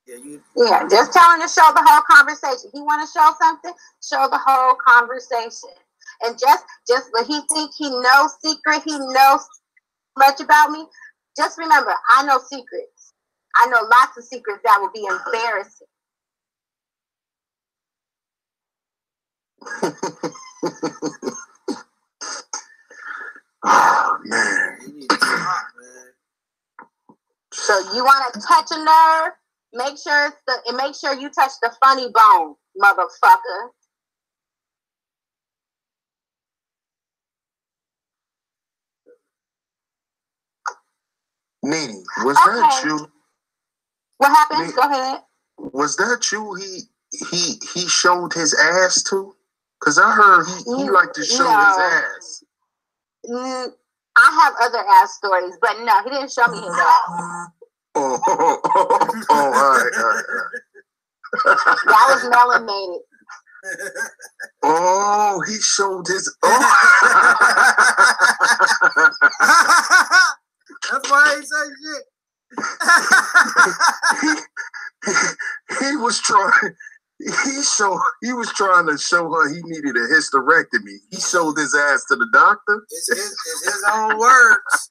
Yeah, just tell him to show the whole conversation. He want to show something, show the whole conversation. And just when he think he knows secret, he knows much about me. Just remember, I know secrets. I know lots of secrets that will be embarrassing. Oh man. So you want to touch a nerve? Make sure you touch the funny bone, motherfucker. Nene, was that you? What happened? Nene, go ahead. Was that you? He showed his ass to? Cause I heard he liked to show his ass. I have other ass stories, but no, he didn't show me his ass. Oh, all right. That was melanated. Oh, he showed his. Oh. That's why he said shit. He was trying. He was trying to show her he needed a hysterectomy. He showed his ass to the doctor. It's his own words.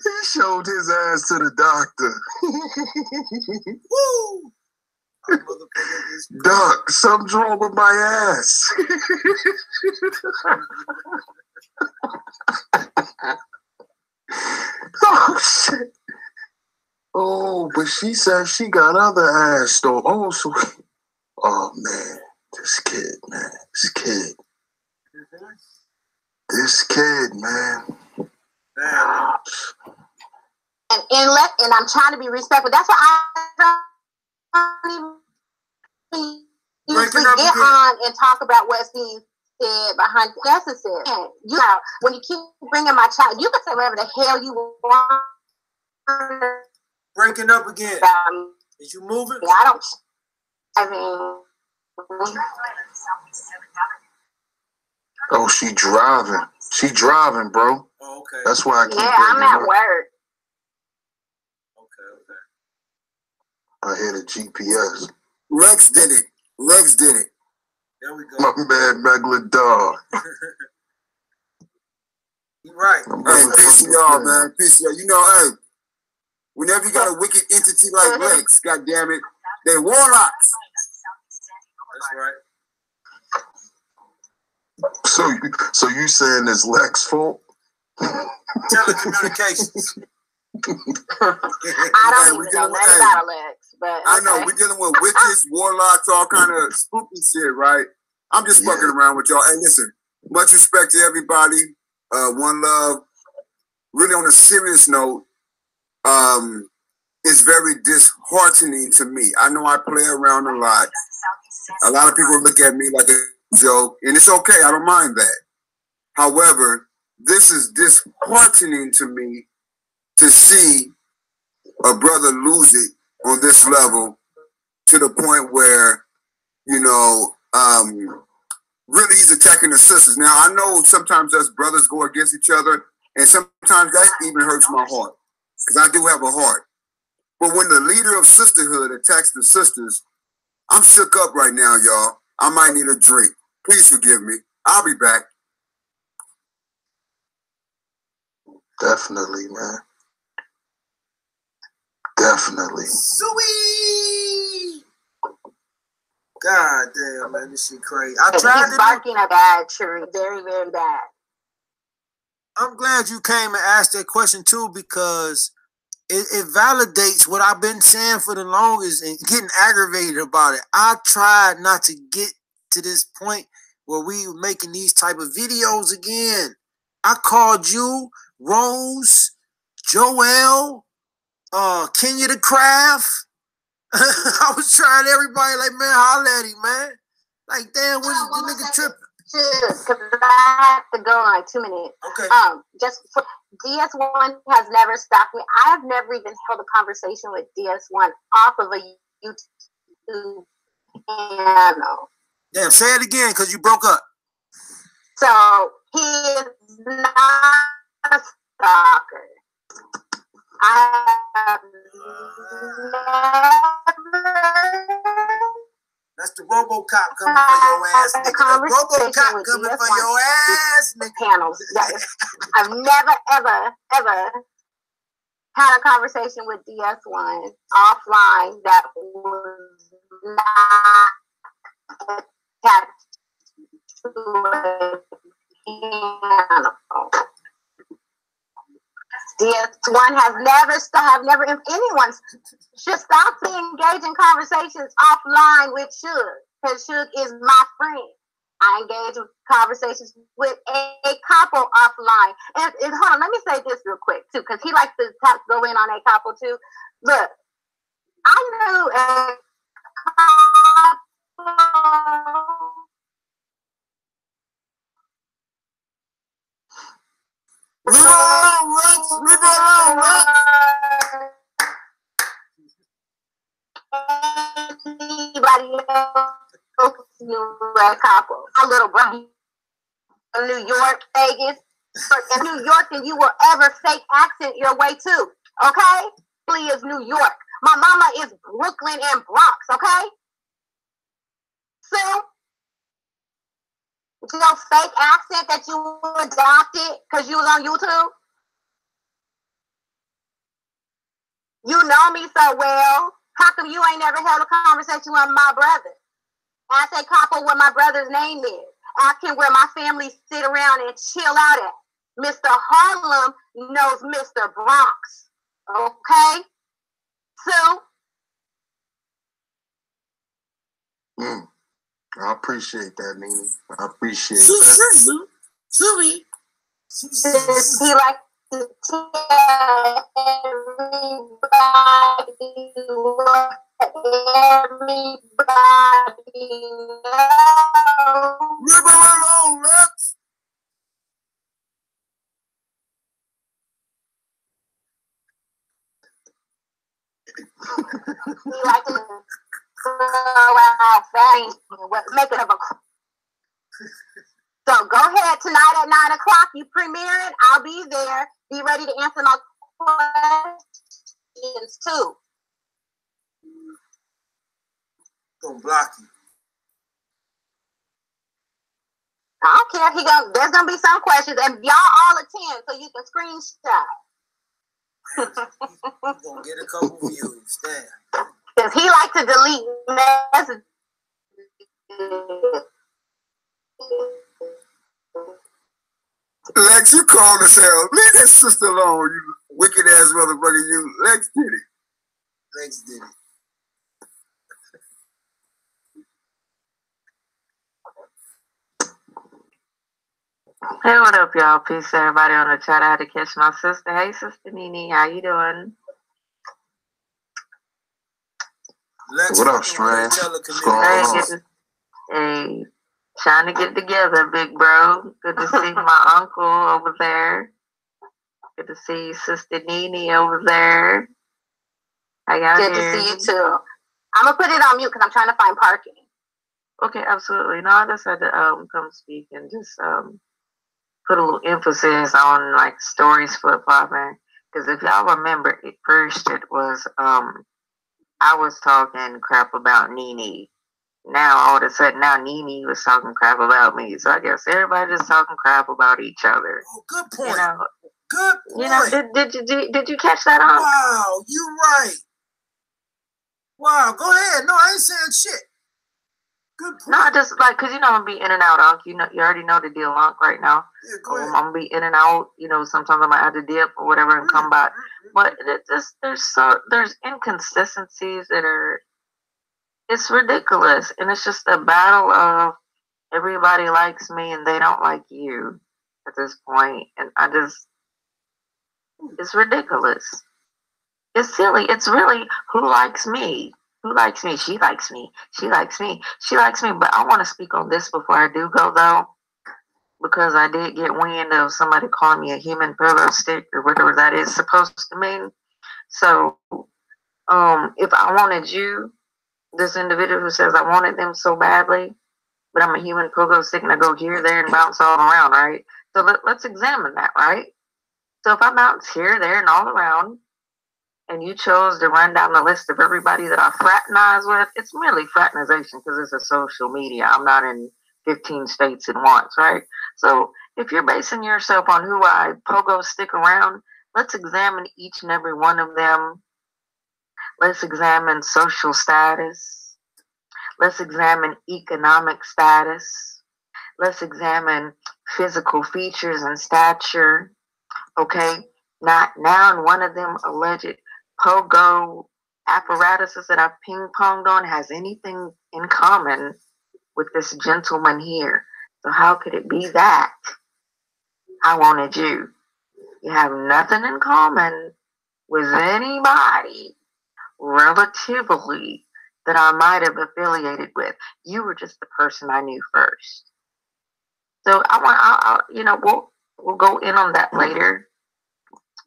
He showed his ass to the doctor. Woo! Doc, something's wrong with my ass. Oh shit. Oh, but she said she got other ass though. Oh, so oh man, this kid, man. And I'm trying to be respectful. That's why I don't even usually get on and talk about what's being said behind necessary. You know, when you keep bringing my child, you can say whatever the hell you want. Breaking up again. Is you moving? Yeah, I mean. Oh, she driving. She driving, bro. Oh, okay. That's why I keep. Yeah, I'm at work. Okay. I hear the GPS. Lex did it. There we go. My bad, regular dog. You're right. Hey, peace to y'all, man. Peace to y'all. You know, hey, whenever you got a wicked entity like Lex, God damn it, they're warlocks. That's right. So you saying it's Lex's fault? Telecommunications. I don't even know nothing about Lex, but I know we're dealing with witches, warlocks, all kind of spooky shit, right? I'm just fucking around with y'all. Hey, listen, much respect to everybody. One love. Really, on a serious note, it's very disheartening to me. I know I play around a lot. A lot of people look at me like a joke, and it's okay. I don't mind that. However, this is disheartening to me to see a brother lose it on this level to the point where, you know, really he's attacking the sisters. Now, I know sometimes us brothers go against each other, and sometimes that even hurts my heart, because I do have a heart. But when the leader of Sisterhood attacks the sisters, I'm shook up right now, y'all. I might need a drink. Please forgive me. I'll be back. Definitely, man. Definitely. Sweet. God damn, man, this shit crazy. He's barking a bad tree, very, very bad. I'm glad you came and asked that question too, because it validates what I've been saying for the longest and getting aggravated about it. I tried not to get to this point where we were making these type of videos again. I called you, Rose, Joel, Kenya the Craft. I was trying everybody like, man, holla at him, man. Like, damn, what is the nigga tripping? Because I have to go in like 2 minutes. Okay. Just for, DS1 has never stopped me. I have never even held a conversation with DS1 off of a YouTube channel. Damn, say it again, because you broke up. So he is not a stalker. I have never. That's the RoboCop coming for your ass, nigga. The RoboCop coming for your ass, nigga. Panels. I've never, ever had a conversation with DS1 offline that was not attached to a panel. DS1 has never, if anyone should stop to engage in conversations offline with Suge, because Suge is my friend. I engage with conversations with a couple offline. And hold on, let me say this real quick, too, because he likes to go in on a couple, too. Look, I knew a couple. Leave it alone, Rex. Leave it alone, Rex. Anybody else knew a couple? A little brother. New York, Vegas. In New York, than you will ever fake accent your way to. Okay? Really is New York. My mama is Brooklyn and Bronx. Okay? So, your fake accent that you adopted because you was on YouTube. You know me so well. How come you ain't never held a conversation with my brother? Ask a couple what my brother's name is. Ask him where my family sit around and chill out at. Mr. Harlem knows Mr. Bronx. Okay? So? I appreciate that, Nene. I appreciate that. Suey. He like to tell everybody what everybody knows. Leave it alone, Rex. He like to go out fast, make it of a. So go ahead tonight at 9 o'clock. You premiering. I'll be there. Be ready to answer my questions too. Gonna block you. I don't care. There's gonna be some questions, and y'all all attend so you can screenshot. You're gonna get a couple views. Damn. Because he like to delete messages. Lex, you cold as hell. Leave that sister alone, you wicked ass motherfucker. You, Lex did it. Lex did it. Hey, what up, y'all? Peace, everybody on the chat. I had to catch my sister. Hey, Sister Nene, how you doing? Lex, What up, Strange? Hey, trying to get together, big bro. Good to see my uncle over there. Good to see Sister Nene over there. How y'all Good to see you too. I'm gonna put it on mute because I'm trying to find parking. Okay, absolutely. No, I just had to come speak and just put a little emphasis on like stories flip flopping. Because if y'all remember, at first it was I was talking crap about Nene. Now all of a sudden, now Nene was talking crap about me. So I guess everybody just talking crap about each other. Oh, good point. You know, good point. You know, did you catch that on? Wow, you right. Wow, go ahead. No, I ain't saying shit. Good point. No, just like, cause you know I'm gonna be in and out, Unc. You already know the deal, Unc. Right now, yeah, go ahead. I'm gonna be in and out. You know, sometimes I might have to dip or whatever and come back. But there's inconsistencies that are, it's ridiculous, and it's just a battle of everybody likes me and they don't like you at this point, and it's ridiculous. It's silly. It's really who likes me. Who likes me? She likes me. She likes me. She likes me. But I want to speak on this before I do go, though, because I did get wind of somebody calling me a human pogo stick or whatever that is supposed to mean. So, if I wanted you, this individual who says I wanted them so badly, but I'm a human pogo stick and I go here, there, and bounce all around, right? So let's examine that, right? So if I bounce here, there, and all around, and you chose to run down the list of everybody that I fraternize with, it's merely fraternization because it's a social media. I'm not in 15 states at once, right? So if you're basing yourself on who I pogo stick around, let's examine each and every one of them. Let's examine social status. Let's examine economic status. Let's examine physical features and stature. Okay? Not now, and one of them alleged pogo apparatuses that I've ping-ponged on has anything in common with this gentleman here. So how could it be that I wanted you? You have nothing in common with anybody relatively that I might have affiliated with. You were just the person I knew first. So we'll go in on that later.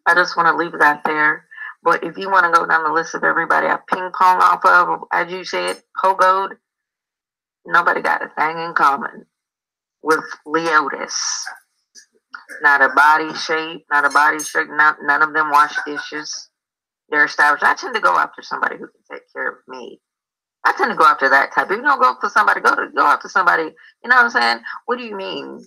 I just want to leave that there. But if you want to go down the list of everybody I ping pong off of, as you said, pogoed, nobody got a thing in common with Leotis. Not a body shape, none of them wash dishes. They're established. I tend to go after somebody who can take care of me. I tend to go after that type. If you don't go for somebody, go after somebody. You know what I'm saying? What do you mean?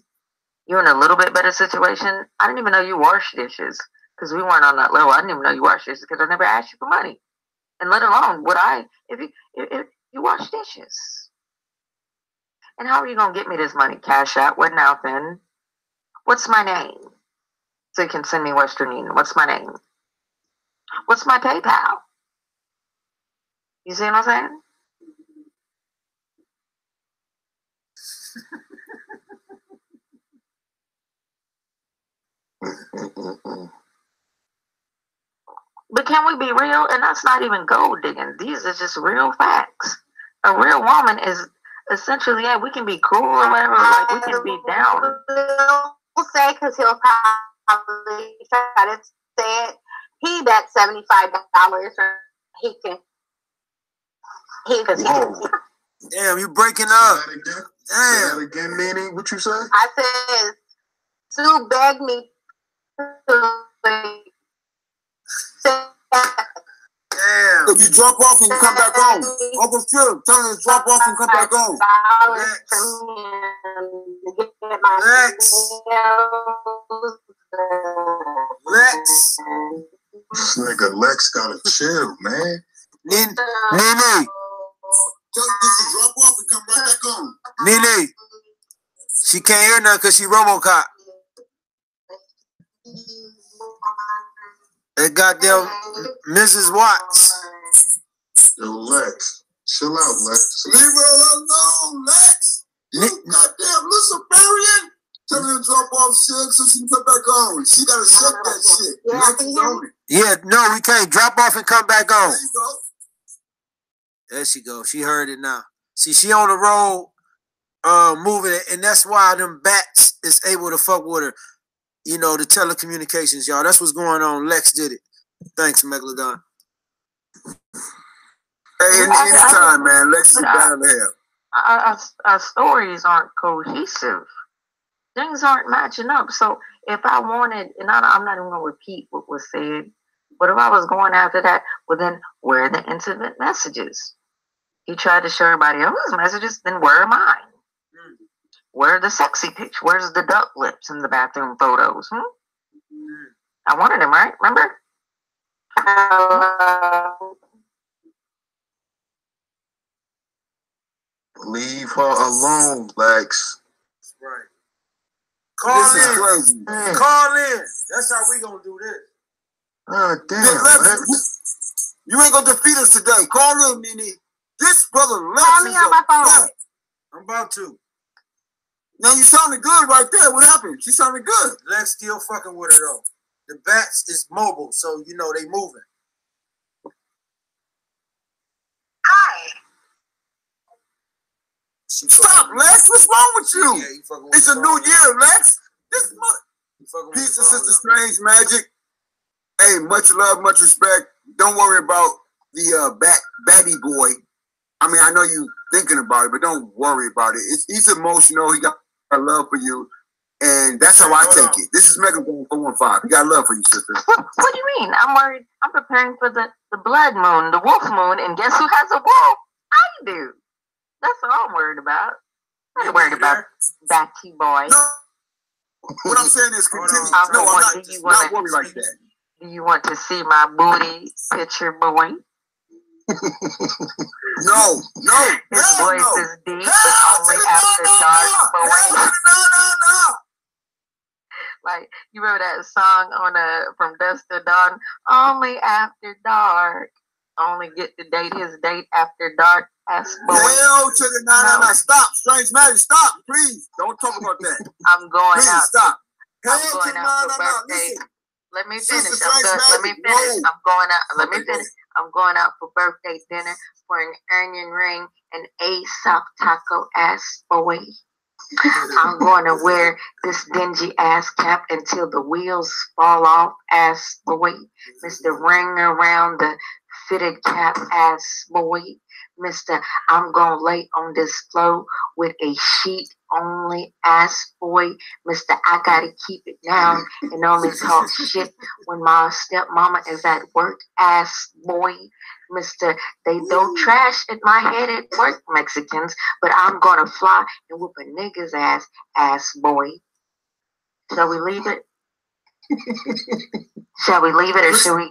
You're in a little bit better situation. I didn't even know you wash dishes because we weren't on that level. I didn't even know you wash dishes because I never asked you for money. And let alone would I if you wash dishes. And how are you gonna get me this money? Cash out? What now then? What's my name? So you can send me Western Union. What's my name? What's my PayPal? You see what I'm saying? But can we be real? And that's not even gold digging. These are just real facts. A real woman is essentially, yeah, we can be cool or whatever. Like, we can be down. We'll say, because he'll probably try to say it. He bet $75 he can. Damn, you breaking up. Say that again. Damn. Say that again, Nene. What you say? I said, Sue begged me to say that. Damn. If you drop off and come back home, Uncle Phil, tell him to drop off and come back home. Lex. This nigga Lex gotta chill, man. Nene. Tell him just to drop off and come right back home. Nene. She can't hear nothing because she RoboCop. That goddamn Mrs. Watts. Yo, Lex. Chill out, Lex. Leave her alone, Lex. You goddamn Luciferian. Tell her to drop off shit so she can come back on. She gotta check that shit. Yeah, Lex is on it. Yeah, no, we can't. Drop off and come back on. There you go. There she goes. She heard it now. See, she on the road, moving it, and that's why them bats is able to fuck with her. You know, the telecommunications, y'all. That's what's going on. Lex did it. Thanks, Megalodon. Hey, anytime, man. Lex is down there. Our stories aren't cohesive. Things aren't matching up. So if I wanted, and I'm not even going to repeat what was said, but if I was going after that, well, then where are the intimate messages? He tried to show everybody else's messages, then where are mine? Where are the sexy pictures? Where's the duck lips in the bathroom photos? I wanted them, right? Remember? Leave her alone, Lex. Right. Call This is in. crazy. Man. Call in. That's how we gonna do this. God damn, Lex, Lex. you ain't gonna defeat us today. Call in, Nene. This brother Lex Call me is on my phone. I'm about to. Now you sounded good right there. What happened? She sounded good. Lex still fucking with her though. The bats is mobile, so you know they moving. Hi. Stop, Lex. What's wrong with you? Yeah, it's a new year, Lex. This Peace and Sister Strange Magic. Hey, much love, much respect. Don't worry about the baddie boy. I mean, I know you thinking about it, but don't worry about it. He's emotional. He got love for you. And that's how I take it. This is Mega Bone 415. He got love for you, sister. What do you mean? I'm worried. I'm preparing for the blood moon, the wolf moon, and guess who has a wolf? I do. That's all I'm worried about. I'm not worried about Batty Boy. No. What I'm saying is continue. No, I'm not worried like that. Do you want to see my booty picture, boy? No. His voice is deep, but only after dark, boy. No. Like, you remember that song on from Dusk to Dawn? Only after dark. Only get to date his date after dark. Ass boy. Hell to the no. Stop. Strange Magic, stop. Please. Don't talk about that. I'm going Please, out. Stop. I'm going out for birthday. Let me finish. Let me finish. I'm going out. Let me finish. I'm going out for birthday dinner for an onion ring and a soft taco ass boy. I'm going to wear this dingy ass cap until the wheels fall off ass boy. Mr. Ring around the fitted cap ass boy. Mr. I'm going to lay on this floor with a sheet only ass boy. Mr. I got to keep it down and only talk shit when my stepmama is at work ass boy. Mr. They don't trash at my head at work, Mexicans, but I'm going to fly and whoop a nigga's ass boy. Shall we leave it? Shall we leave it or should we?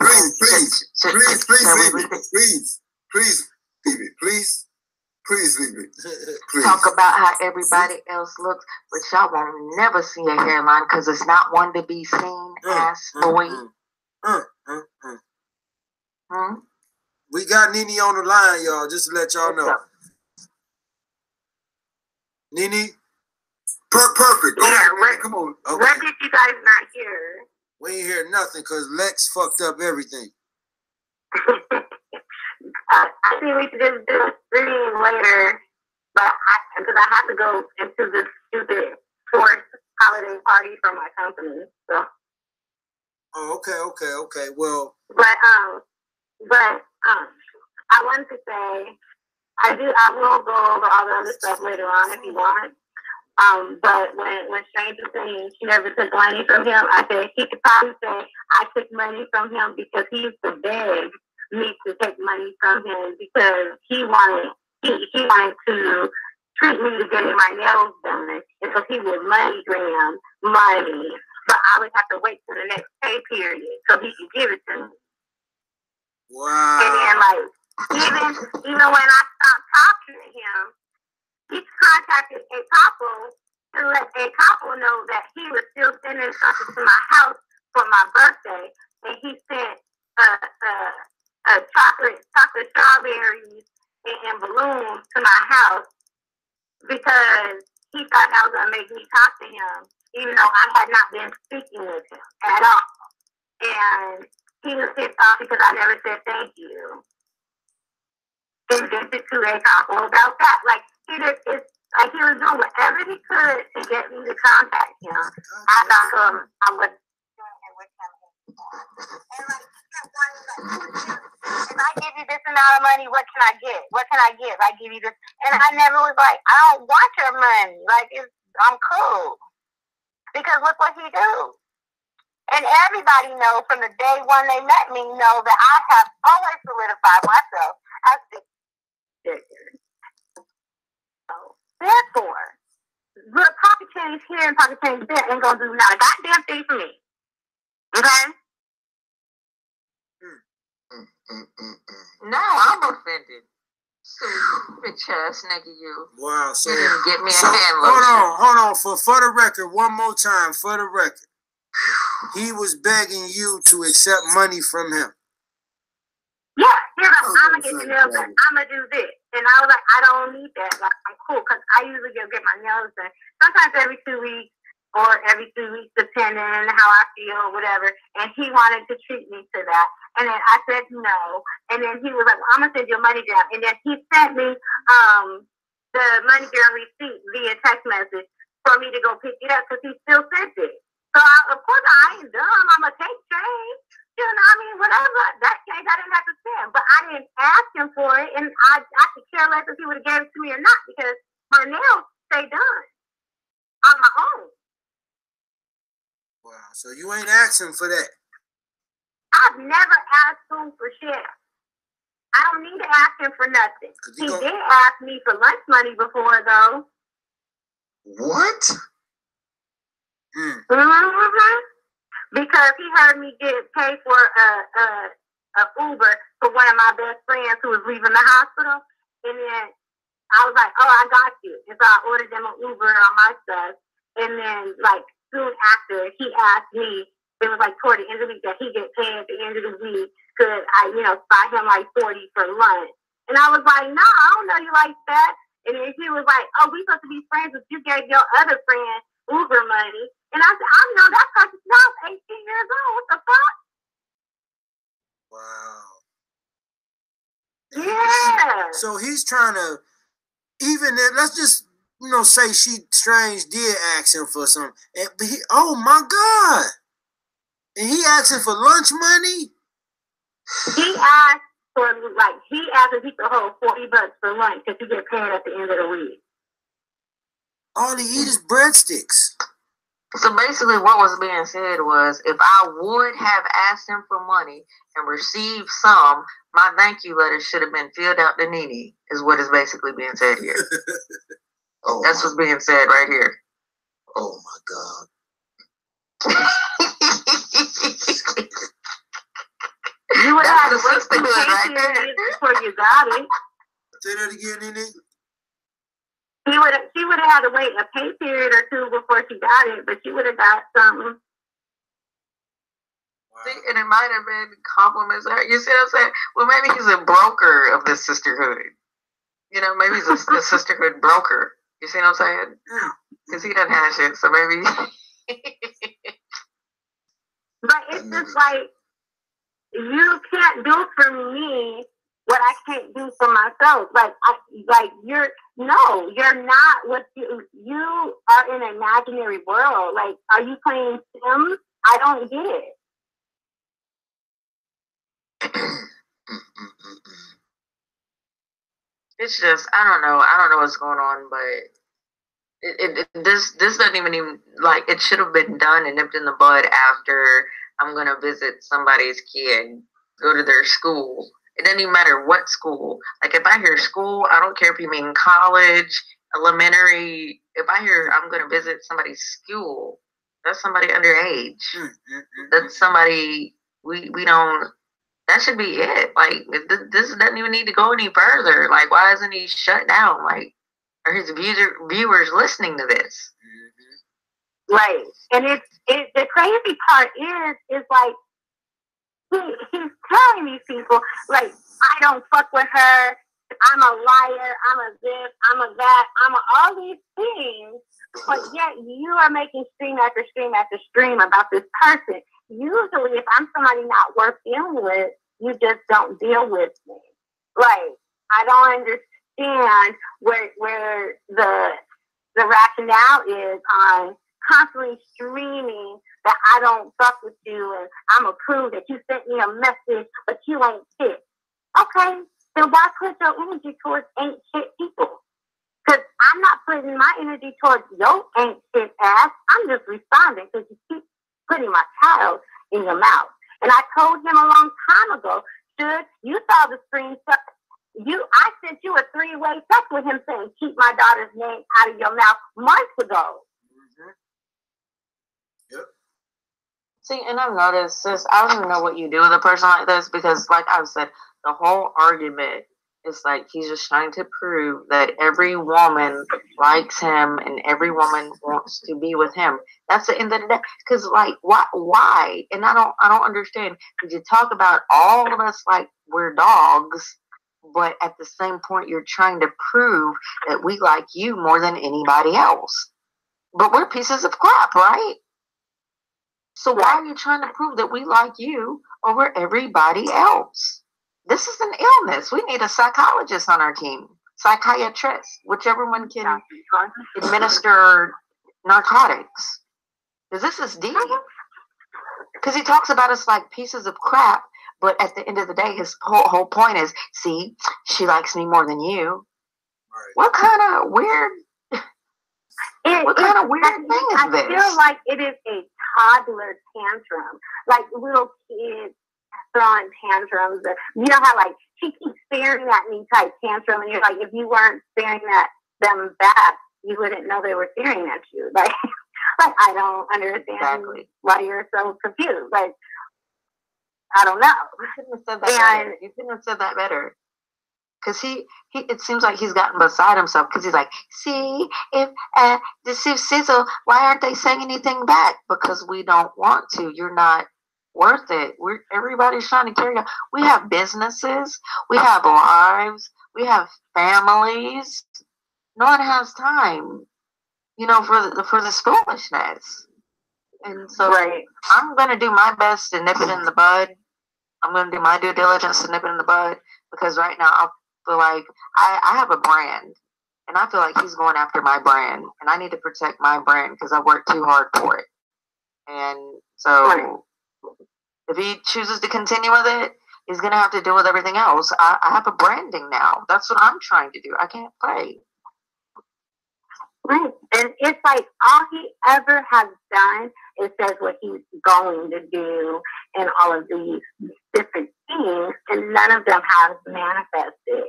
Please leave it. Please. Talk about how everybody else looks, but y'all won't never see a hairline because it's not one to be seen, ass boy. We got Nene on the line, y'all, just to let y'all know. Nene? Perfect. Yeah, come on. Okay. What did you guys not hear? We ain't hear nothing because Lex fucked up everything. I think we should just do a stream later, but because I have to go into this stupid forced holiday party for my company. So. Oh, okay. Well. But I wanted to say I will go over all the other stuff later on if you want. But when Strange was saying she never took money from him, I said he could probably say I took money from him because he used to beg me to take money from him because he wanted to treat me to getting my nails done, and so he would money gram money, but I would have to wait till the next pay period so he could give it to me. Wow. And then even when I stopped talking to him, he contacted a couple to let a couple know that he was still sending something to my house for my birthday, and he sent chocolate strawberries and balloons to my house because he thought that was gonna make me talk to him, even though I had not been speaking with him at all. And he was pissed off because I never said thank you. And vented to a couple about that. Like he was doing whatever he could to get me to contact him. I thought I was doing with him. And if I give you this amount of money, what can I get? What can I give? I give you this, and I never was like, I don't want your money. Like I'm cool because look what he do. And everybody knows from the day when they met me, know that I have always solidified myself as the figure. So, therefore, good pocket change here and pocket change there ain't gonna do not a goddamn thing for me. Okay? Now I'm offended. Bitch ass nigga, you. Wow, so you didn't get me a hand lotion. Hold on. For the record, one more time, for the record. He was begging you to accept money from him. Yeah, he was like, I'm gonna get your nails done. I'm gonna do this. And I was like, I don't need that. Like, I'm cool, because I usually get my nails done. Sometimes every 2 weeks or every 3 weeks, depending on how I feel or whatever. And he wanted to treat me to that. And then I said no. And then he was like, well, I'm gonna send your money down. And then he sent me the MoneyGram receipt via text message for me to go pick it up because he still sent it. So of course I ain't dumb. I'm a take change. You know what I mean? Whatever. That change I didn't have to send. But I didn't ask him for it, and I could care less if he would have gave it to me or not because my nails stay done on my own. Wow. So you ain't asking for that. I've never asked him for shit. I don't need to ask him for nothing. He did ask me for lunch money before, though. What? Mm-hmm. Because he heard me get paid for a Uber for one of my best friends who was leaving the hospital, and then I was like, "Oh, I got you." And so I ordered them an Uber on my stuff, and then like soon after, he asked me. It was like toward the end of the week that he get paid at the end of the week. Could I, buy him like 40 for lunch? And I was like, "No, I don't know you like that." And then he was like, "Oh, we supposed to be friends, but you gave your other friend Uber money." And I said, "I know that person now is 18 years old. What the fuck?" Wow. Yeah. So he's trying to, even if, let's just, say she Strange did ask him for some. But oh my God. And he asking for lunch money? He asked if he could hold $40 for lunch because he get paid at the end of the week. All he eat is breadsticks. So basically what was being said was, if I would have asked him for money and received some, my thank you letter should have been filled out to Nene, is what is basically being said here. That's what's being said right here. Oh my God. You would have to wait for right before you got it. Say that again, Nene. She would have had to wait a pay period or two before she got it, but she would have got something. Wow. See, and it might have been compliments. You see what I'm saying? Well, maybe he's a broker of the sisterhood. Maybe he's a sisterhood broker. You see what I'm saying? Because he doesn't have shit, so maybe. But it's just like, you can't do for me what I can't do for myself. You're not what you are in an imaginary world. Like, are you playing Sims? I don't get it. It's just, I don't know what's going on, but this doesn't even like, it should have been done and nipped in the bud after I'm gonna visit somebody's kid, go to their school. It doesn't even matter what school. Like, if I hear school, I don't care if you mean college, elementary. If I hear I'm gonna visit somebody's school, that's somebody underage. That's somebody we don't. That should be it. Like, this doesn't even need to go any further. Like, why isn't he shut down? Like, are his viewers listening to this? Right. And the crazy part is like, he's telling these people, like, I don't fuck with her, I'm a liar, I'm a this, I'm a that, I'm all these things, but yet you are making stream after stream after stream about this person. Usually, if I'm somebody not worth dealing with, you just don't deal with me. Like, I don't understand where the rationale is on constantly streaming that I don't fuck with you and I'm gonna prove that you sent me a message, but you ain't shit. Okay, then why put your energy towards ain't shit people? Because I'm not putting my energy towards your ain't shit ass. I'm just responding because you keep putting my child in your mouth. And I told him a long time ago, should you saw the screenshot, I sent you a 3-way text with him saying, keep my daughter's name out of your mouth months ago. Yep. See, and I've noticed, sis, I don't even know what you do with a person like this, because like I've said, the whole argument is like he's just trying to prove that every woman likes him and every woman wants to be with him. That's the end of the day. Because like, why? And I don't understand. Because you talk about all of us like we're dogs, but at the same point you're trying to prove that we like you more than anybody else. But we're pieces of crap, right? So why are you trying to prove that we like you over everybody else? This is an illness. We need a psychologist on our team. psychiatrist, whichever one can administer narcotics. Because this is deep. Because he talks about us like pieces of crap, but at the end of the day, his whole point is, see, she likes me more than you. Right. What kind of weird thing is this? I feel like it is a toddler tantrum, like little kids throwing tantrums. You know how like she keeps staring at me type tantrum, and you're like, if you weren't staring at them back, you wouldn't know they were staring at you. Like I don't understand why you're so confused. Like, I don't know. You couldn't have said that better. You couldn't have said that better. Because he it seems like he's gotten beside himself, because he's like, see, if Sizzle, why aren't they saying anything back? Because we don't want to. You're not worth it. Everybody's trying to carry on. We have businesses, we have lives, we have families. No one has time, for this foolishness. And so I'm going to do my best to nip it in the bud. I'm going to do my due diligence to nip it in the bud, because right now I feel like I have a brand, and I feel like he's going after my brand, and I need to protect my brand because I worked too hard for it. And so if he chooses to continue with it, he's going to have to deal with everything else. I have a branding now. That's what I'm trying to do. I can't play. Right. And it's like all he ever has done is says what he's going to do and all of these different things, and none of them have manifested.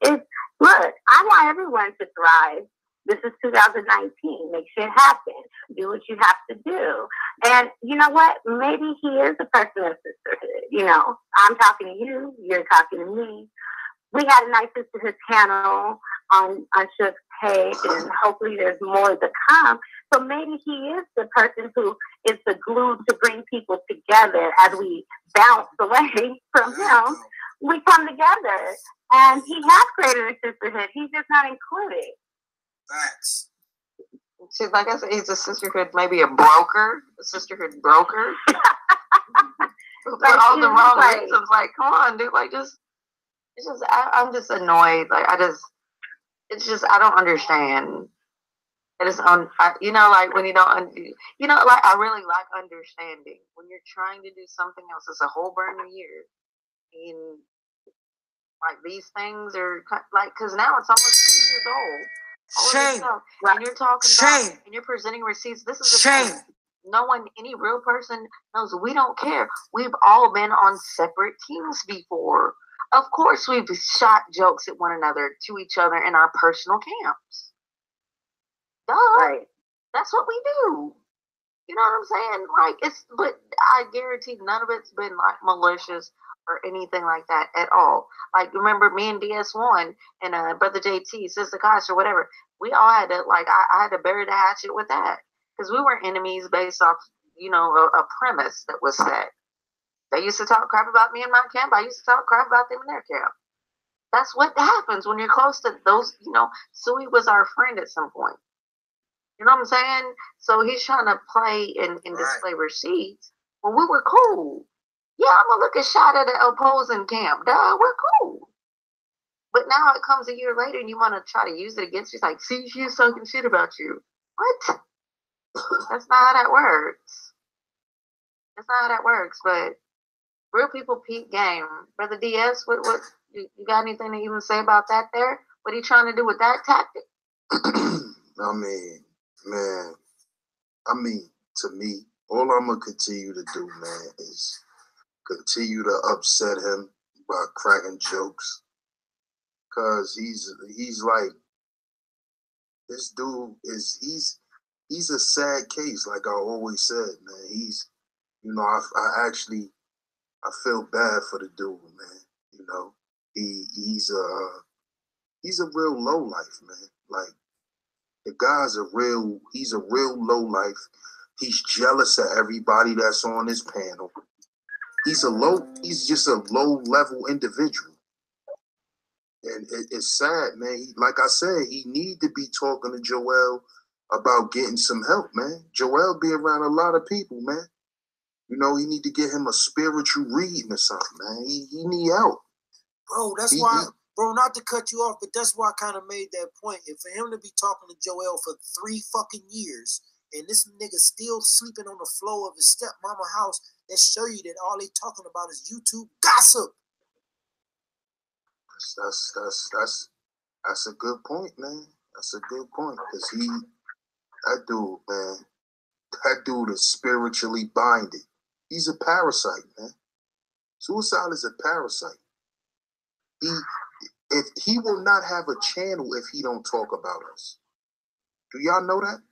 And look, I want everyone to thrive. This is 2019. Make shit happen. Do what you have to do. And you know what? Maybe he is a person of sisterhood. I'm talking to you. You're talking to me. We had a nice Sisterhood panel on Shook's page, and hopefully there's more to come. So maybe he is the person who is the glue to bring people together. As we bounce away from him, we come together. And he has created a sisterhood. He's just not included. Facts. See, like I said, he's a sisterhood, maybe a sisterhood broker. For all the wrong reasons. Like, come on, dude. Like, I'm just annoyed. Like, I don't understand. Like when you don't, like I really like understanding. When you're trying to do something else, it's a whole brand new year. And like these things are like, because now it's almost 2 years old. Shame. And you're talking about, and you're presenting receipts. This is shame. No one, any real person knows. We don't care. We've all been on separate teams before. Of course, we've shot jokes at one another, to each other in our personal camps. Duh. Right. That's what we do. You know what I'm saying? Like, but I guarantee none of it's been like malicious or anything like that at all. Like, remember me and DS1 and Brother JT, Sister Kosh, or whatever. We all had to, like, I had to bury the hatchet with that. Because we were enemies based off, a premise that was set. They used to talk crap about me in my camp. I used to talk crap about them in their camp. That's what happens when you're close to those, Suey was our friend at some point. You know what I'm saying? So he's trying to play and display receipts. Well, we were cool. Yeah, I'm going to look a shot at the opposing camp. Duh, we're cool. But now it comes a year later and you want to try to use it against you. It's like, see, she's talking shit about you. What? That's not how that works. That's not how that works, but real people peep game. Brother DS, what you got anything to even say about that there? What are you trying to do with that tactic? I mean, man, to me, all I'm going to continue to do, man, is continue to upset him by cracking jokes. Because he's like, this dude he's a sad case, like I always said, man. He's, I feel bad for the dude, man. He's a real low life, man. Like, the guy's he's a real low life. He's jealous of everybody that's on his panel. He's just a low level individual. And it's sad, man. Like I said, he need to be talking to Joel about getting some help, man. Joel be around a lot of people, man. He need to get him a spiritual reading or something, man. He need help. Bro, that's why Bro, not to cut you off, but that's why I kind of made that point. And for him to be talking to Joel for 3 fucking years, and this nigga still sleeping on the floor of his stepmama house, that show you that all they talking about is YouTube gossip. That's a good point, man. That's a good point. Because that dude is spiritually binded. He's a parasite, man. Suicide is a parasite. If he will not have a channel if he don't talk about us. Do y'all know that?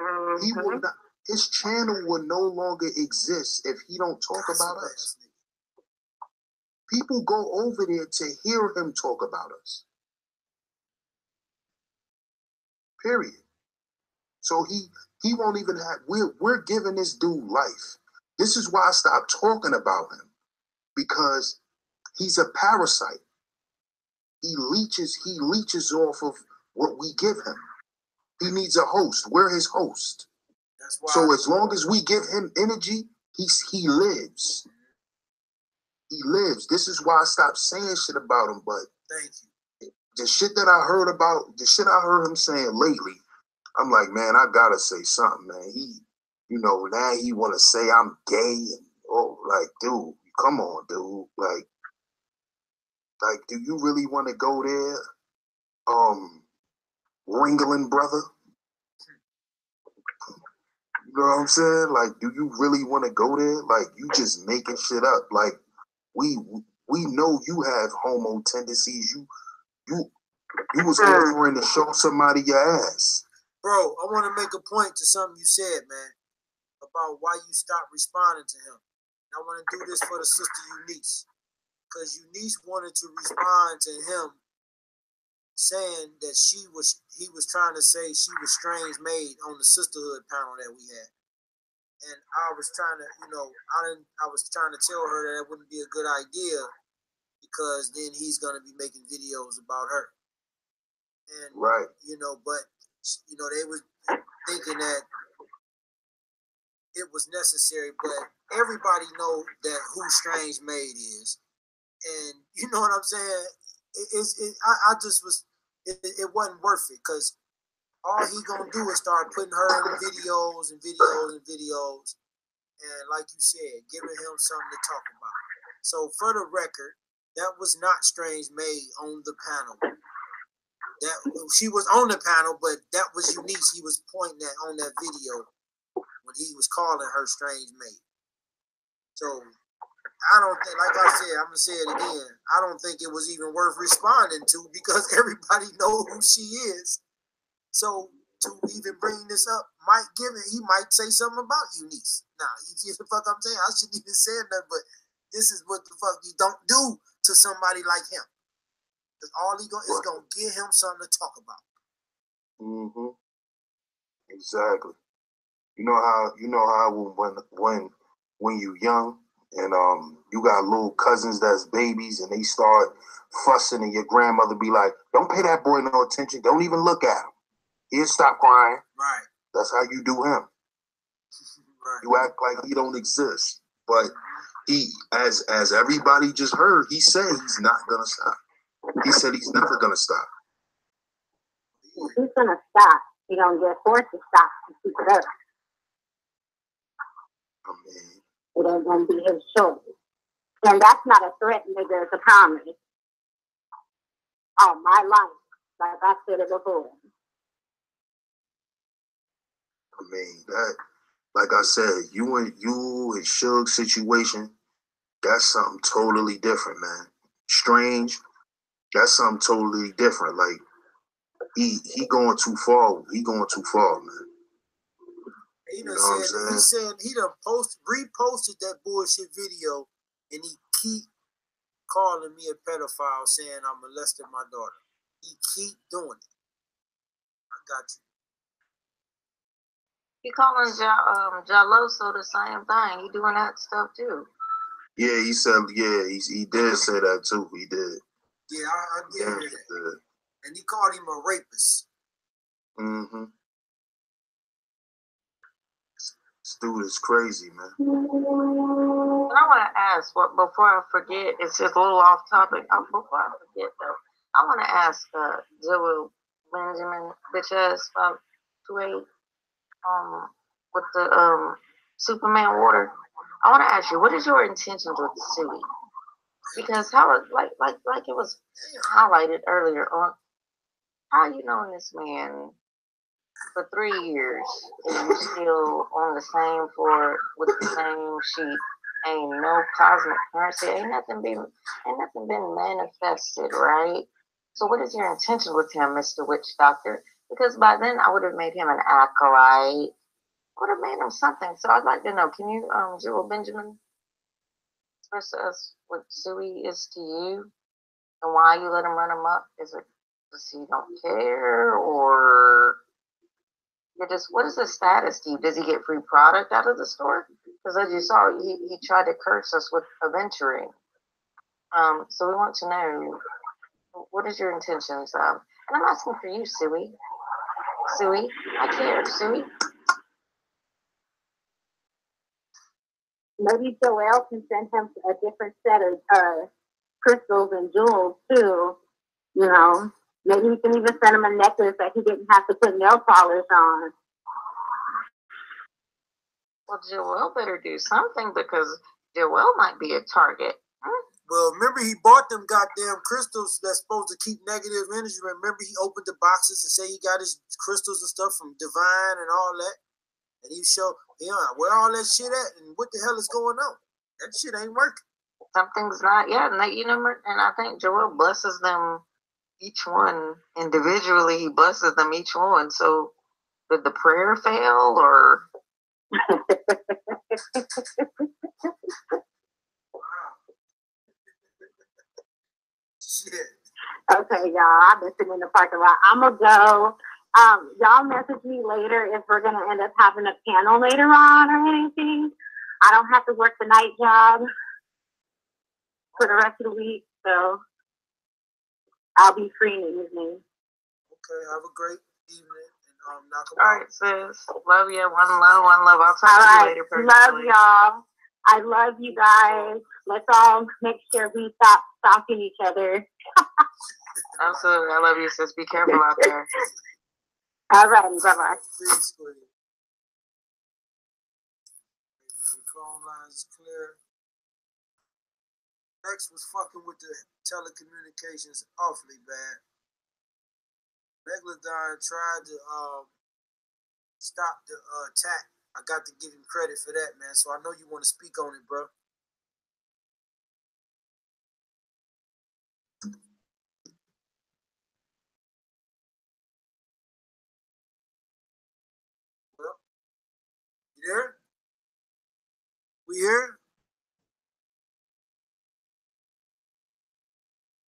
Mm-hmm. He will not. His channel will no longer exist if he don't talk about us. People go over there to hear him talk about us. Period. So he won't even have. We're giving this dude life. This is why I stopped talking about him, because he's a parasite. He leeches off of what we give him. He needs a host. We're his host. That's why. So as long as we give him energy, he lives. He lives. This is why I stopped saying shit about him. But thank you. The shit I heard him saying lately, I'm like, man, I gotta say something, man. Now he wanna say I'm gay and like, dude, come on, dude. Like, do you really want to go there? Ringling brother? You know what I'm saying? Like, do you really want to go there? Like, you just making shit up. Like, we know you have homo tendencies. You was offering to show somebody your ass. Bro, I want to make a point to something you said, man, about why you stopped responding to him. And I want to do this for the sister Eunice. Because Eunice wanted to respond to him saying that he was trying to say she was strange made on the Sisterhood panel that we had. And I was trying to, I was trying to tell her that wouldn't be a good idea because then he's going to be making videos about her. And, right. But, they were thinking that it was necessary, but everybody know that who Strange Maid is. And you know what I'm saying? It wasn't worth it because all he gonna do is start putting her in videos and videos and videos. And like you said, giving him something to talk about. So for the record, that was not Strange Maid on the panel. That she was on the panel, but that was Eunice. He was pointing at on that video when he was calling her Strange Maid. So I don't think, like I said, I'm gonna say it again. I don't think it was even worth responding to because everybody knows who she is. So to even bring this up, he might say something about Eunice. Now, you see the fuck I'm saying? I shouldn't even say that, but this is what the fuck you don't do to somebody like him. Because all he is gonna give him something to talk about. Mm-hmm. Exactly. You know how when you young and you got little cousins that's babies and they start fussing and your grandmother be like, don't pay that boy no attention. Don't even look at him. He'll stop crying. Right. That's how you do him. Right. You act like he don't exist. But he, as everybody just heard, he said he's not gonna stop. He said he's never gonna stop. He's gonna stop. He's gonna get forced to stop to keep it up. I mean, it ain't gonna be his choice. And that's not a threat, nigga, it's a promise. All my life. Like I said it before. I mean, that, like I said, you and Suge's situation, that's something totally different, man. Strange, that's something totally different. Like, he going too far. He going too far, man. He said he done reposted that bullshit video and he keep calling me a pedophile saying I molested my daughter. He keep doing it. I got you. He calling Jaloso the same thing. He doing that stuff too. Yeah, he said, he did say that too. He did. Yeah, I did hear that. And he called him a rapist. Mm-hmm. This dude is crazy, man. And I want to ask, what before I forget, it's just a little off topic. Before I forget, though, I want to ask Joel Benjamin, bitch ass 528, with the Superman water. I want to ask you, what is your intentions with the city? Because how, like it was highlighted earlier on, how you knowing this man for 3 years and you still on the same floor with the same sheet? Ain't no cosmic currency. Ain't nothing been manifested, right? So what is your intention with him, Mr. Witch Doctor? Because by then I would have made him an acolyte. Would have made him something. So I'd like to know, can you, Jewel Benjamin, express to us what Suey is to you and why you let him run him up? Is it because he don't care, or you just, what is his status, Steve? Does he get free product out of the store? Because as you saw, he tried to curse us with adventuring. So we want to know, what is your intentions? And I'm asking for you, Suey. Suey, I care, Suey. Maybe Joel can send him a different set of crystals and jewels too. You know, maybe we can even send him a necklace that he didn't have to put nail polish on. Well, Joel better do something, because Joel might be a target. Well, remember he bought them goddamn crystals that's supposed to keep negative energy. Remember he opened the boxes and said he got his crystals and stuff from Divine and all that. And he showed, where all that shit at and what the hell is going on? That shit ain't working. Something's not, yeah. And you know, and I think Joel blesses them each one individually. He blesses them each one. So did the prayer fail, or? Shit. Okay, y'all. I've been sitting in the parking lot. I'm gonna go. Y'all message me later if we're gonna end up having a panel later on or anything. I don't have to work the night job for the rest of the week, so I'll be free in the evening. Okay, have a great evening. And knock them All out. right, sis. Love you. One love, one love. I'll talk to you later. Love y'all. I love you guys. Let's all make sure we stop stalking each other. Absolutely. I love you, sis. Be careful out there. All right. Bye-bye. Please, the phone lines is clear. X was fucking with the telecommunications awfully bad. Megalodon tried to stop the attack. I got to give him credit for that, man. So I know you want to speak on it, bro. Well, you there? We here?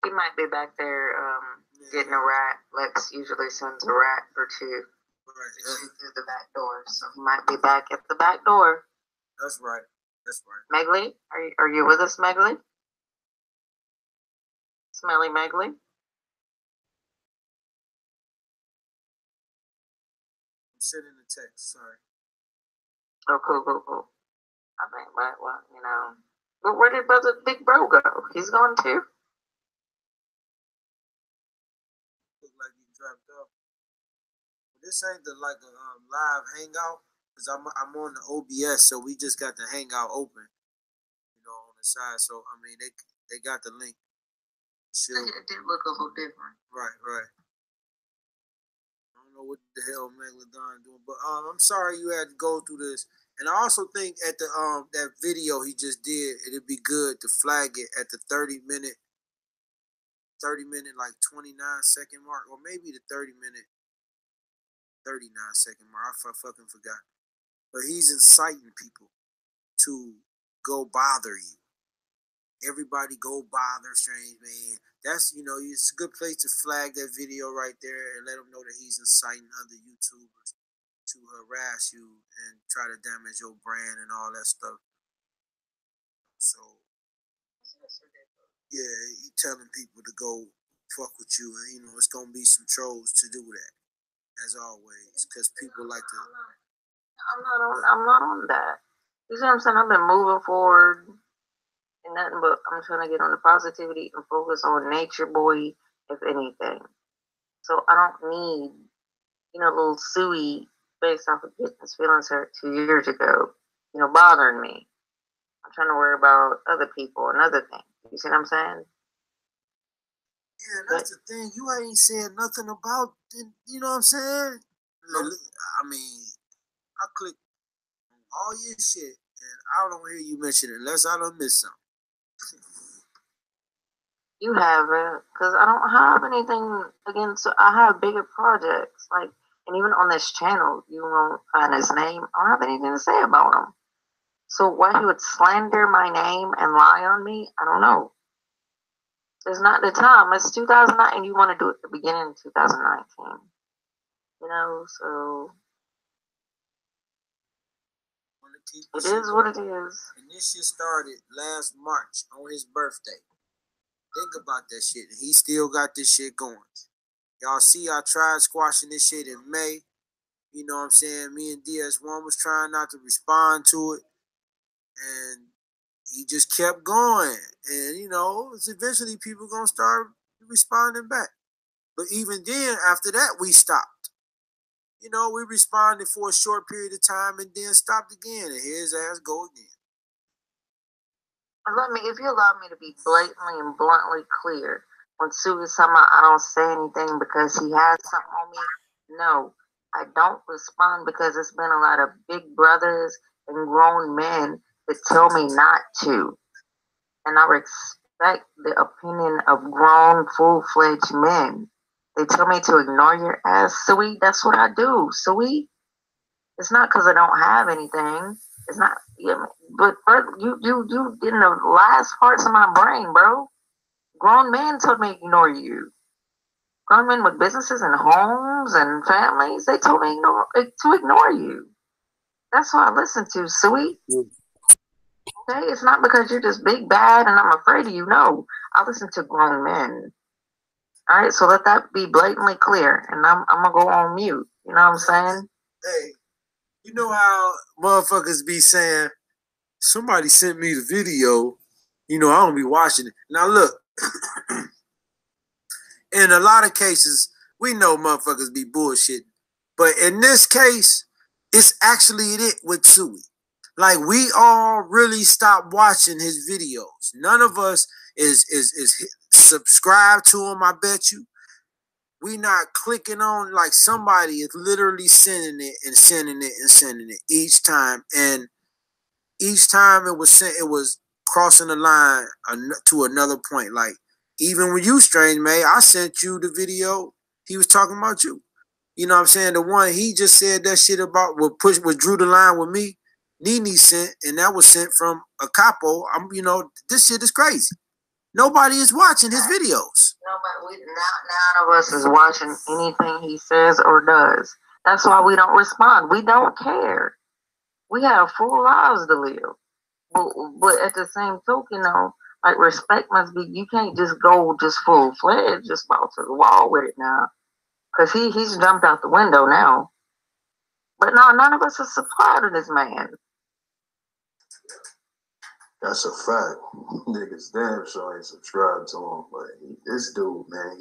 He might be back there getting a rat. Lex usually sends a rat or two. Right. Through the back door. So he might be back at the back door. That's right. That's right. Megley, are you with us, Megley? Smelly Megley? I'm sending the text. Sorry. Oh, cool. I think, well, you know. But where did Brother Big Bro go? He's gone too? Look like he dropped off. This ain't the like a live hangout, because I'm on the OBS, so we just got the hangout open, you know, on the side. So I mean, they got the link. It did look a little different. Right. I don't know what the hell Megalodon doing, but I'm sorry you had to go through this. And I also think at the that video he just did, it'd be good to flag it at the 30 minute like 29-second mark, or maybe the 30-minute 39-second mark. I fucking forgot. But he's inciting people to go bother you. Everybody go bother Strange Man. That's, it's a good place to flag that video right there and let them know that he's inciting other YouTubers to harass you and try to damage your brand and all that stuff. So, yeah, he telling people to go fuck with you, and it's gonna be some trolls to do that, as always, because people like to. I'm not on that. You see what I'm saying? I've been moving forward. And nothing but I'm trying to get on the positivity and focus on nature boy, if anything. So I don't need, little Suey based off of getting his feelings hurt 2 years ago, bothering me. I'm trying to worry about other people and other things. You see what I'm saying? Yeah, that's the thing. You ain't saying nothing about, you know what I'm saying? I mean, I click on all your shit, and I don't hear you mention it unless I don't miss something. You haven't, because I don't have anything against. I have bigger projects, and even on this channel, you won't find his name. I don't have anything to say about him. So why he would slander my name and lie on me, I don't know. It's not the time. It's 2009, and you want to do it at the beginning of 2019. So it is what it is. And this shit started last March on his birthday. Think about that shit. And he still got this shit going. Y'all see, I tried squashing this shit in May. You know what I'm saying? Me and DS1 was trying not to respond to it. And he just kept going. And, eventually people going to start responding back. But even then, after that, we stopped. We responded for a short period of time and then stopped again. And here his ass go again. If you allow me to be blatantly and bluntly clear, when Sue is talking about I don't say anything because he has something on me, no, I don't respond because it's been a lot of big brothers and grown men that tell me not to. And I respect the opinion of grown, full-fledged men. They tell me to ignore your ass, Sui. That's what I do, Sui. It's not because I don't have anything. It's not, but you in the last parts of my brain, bro. Grown men told me to ignore you. Grown men with businesses and homes and families, they told me to ignore you. That's what I listen to, Sui. Okay, it's not because you're just big bad and I'm afraid of you. No, I listen to grown men. All right, so let that be blatantly clear, and I'm gonna go on mute. You know what I'm saying? Hey, you know how motherfuckers be saying, somebody sent me the video, I don't be watching it. Now look, in a lot of cases, we know motherfuckers be bullshitting. But in this case, it's actually it with Sui. Like, we all really stopped watching his videos. None of us is subscribed to him, I bet you. We not clicking on, like, somebody is literally sending it and sending it and sending it each time. And each time it was sent, it was crossing the line to another point. Like, even when you, Strange May, I sent you the video. He was talking about you. You know what I'm saying? The one he just said that shit about what drew the line with me. Nene sent, and that was sent from a capo. This shit is crazy. Nobody is watching his videos. None of us is watching anything he says or does. That's why we don't respond. We don't care. We have full lives to live. But at the same token, like, respect must be, you can't just go just full-fledged, just ball to the wall with it now. Because he's jumped out the window now. But no, none of us is supplied to this man. That's a fact. Niggas damn sure ain't subscribed to him. But this dude, man,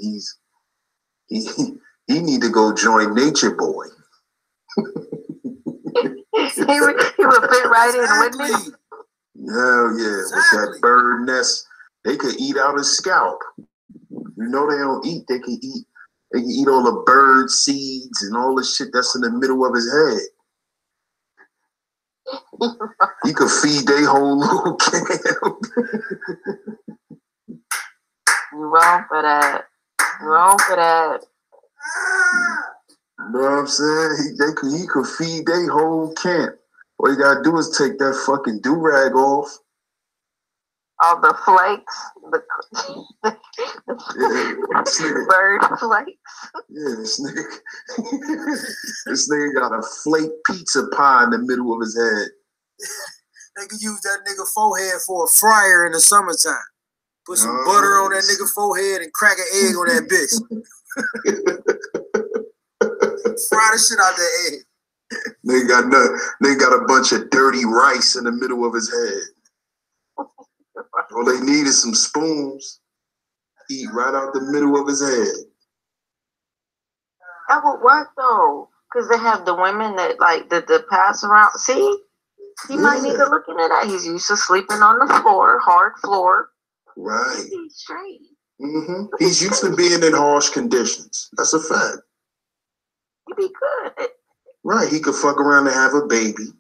he need to go join Nature Boy. he would fit right in, wouldn't he? Hell yeah, exactly. With that bird nest, they could eat out his scalp. They don't eat. They can eat all the bird seeds and all the shit that's in the middle of his head. He could feed their whole little camp. You wrong for that. You wrong for that. You know what I'm saying? He could feed their whole camp. All you gotta do is take that fucking do-rag off. All the flakes, bird flakes. Yeah, this nigga got a flake pizza pie in the middle of his head. They could use that nigga forehead for a fryer in the summertime. Put some butter on that nigga forehead and crack an egg on that bitch. Fry the shit out that egg. They got a bunch of dirty rice in the middle of his head. All they need is some spoons. Eat right out the middle of his head. That would work though, because they have the women that like the pass around. See, he might need to look into that. He's used to sleeping on the floor, hard floor. Right. He's straight. Mm-hmm. He's used to being in harsh conditions. That's a fact. He'd be good. Right. He could fuck around and have a baby.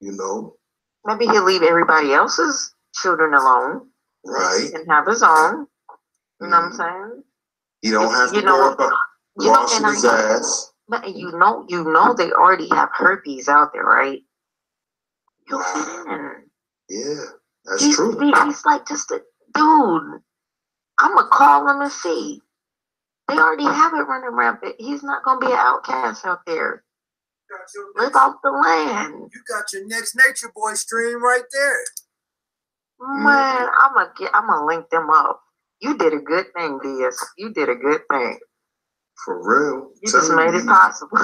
You know. Maybe he'll leave everybody else's children alone. Right. And have his own. You know what I'm saying? You don't have to worry about washing his ass. But you know they already have herpes out there, right? He'll fit in. Yeah, that's true. He's like just a dude. I'm gonna call him and see. They already have it running rampant. He's not gonna be an outcast out there. Live off the land. You got your next Nature Boy stream right there. Man, I'm gonna link them up. You did a good thing, Diaz. You did a good thing. For real. You just made it possible.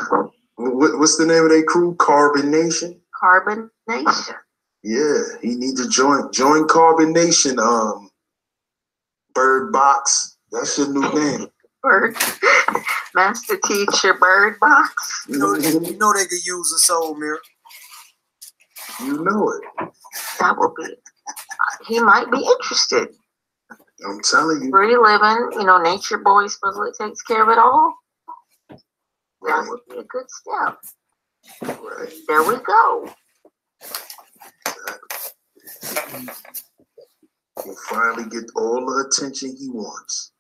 What's the name of their crew? Carbon Nation? Carbon Nation. Yeah, he needs to join Carbon Nation. Bird Box. That's your new name. Bird. Master Teacher Bird Box. You know they could use a soul mirror. You know it. That would be. He might be interested. I'm telling you. Free living, Nature Boy supposedly takes care of it all. That would be a good step. Right. There we go. He'll finally get all the attention he wants.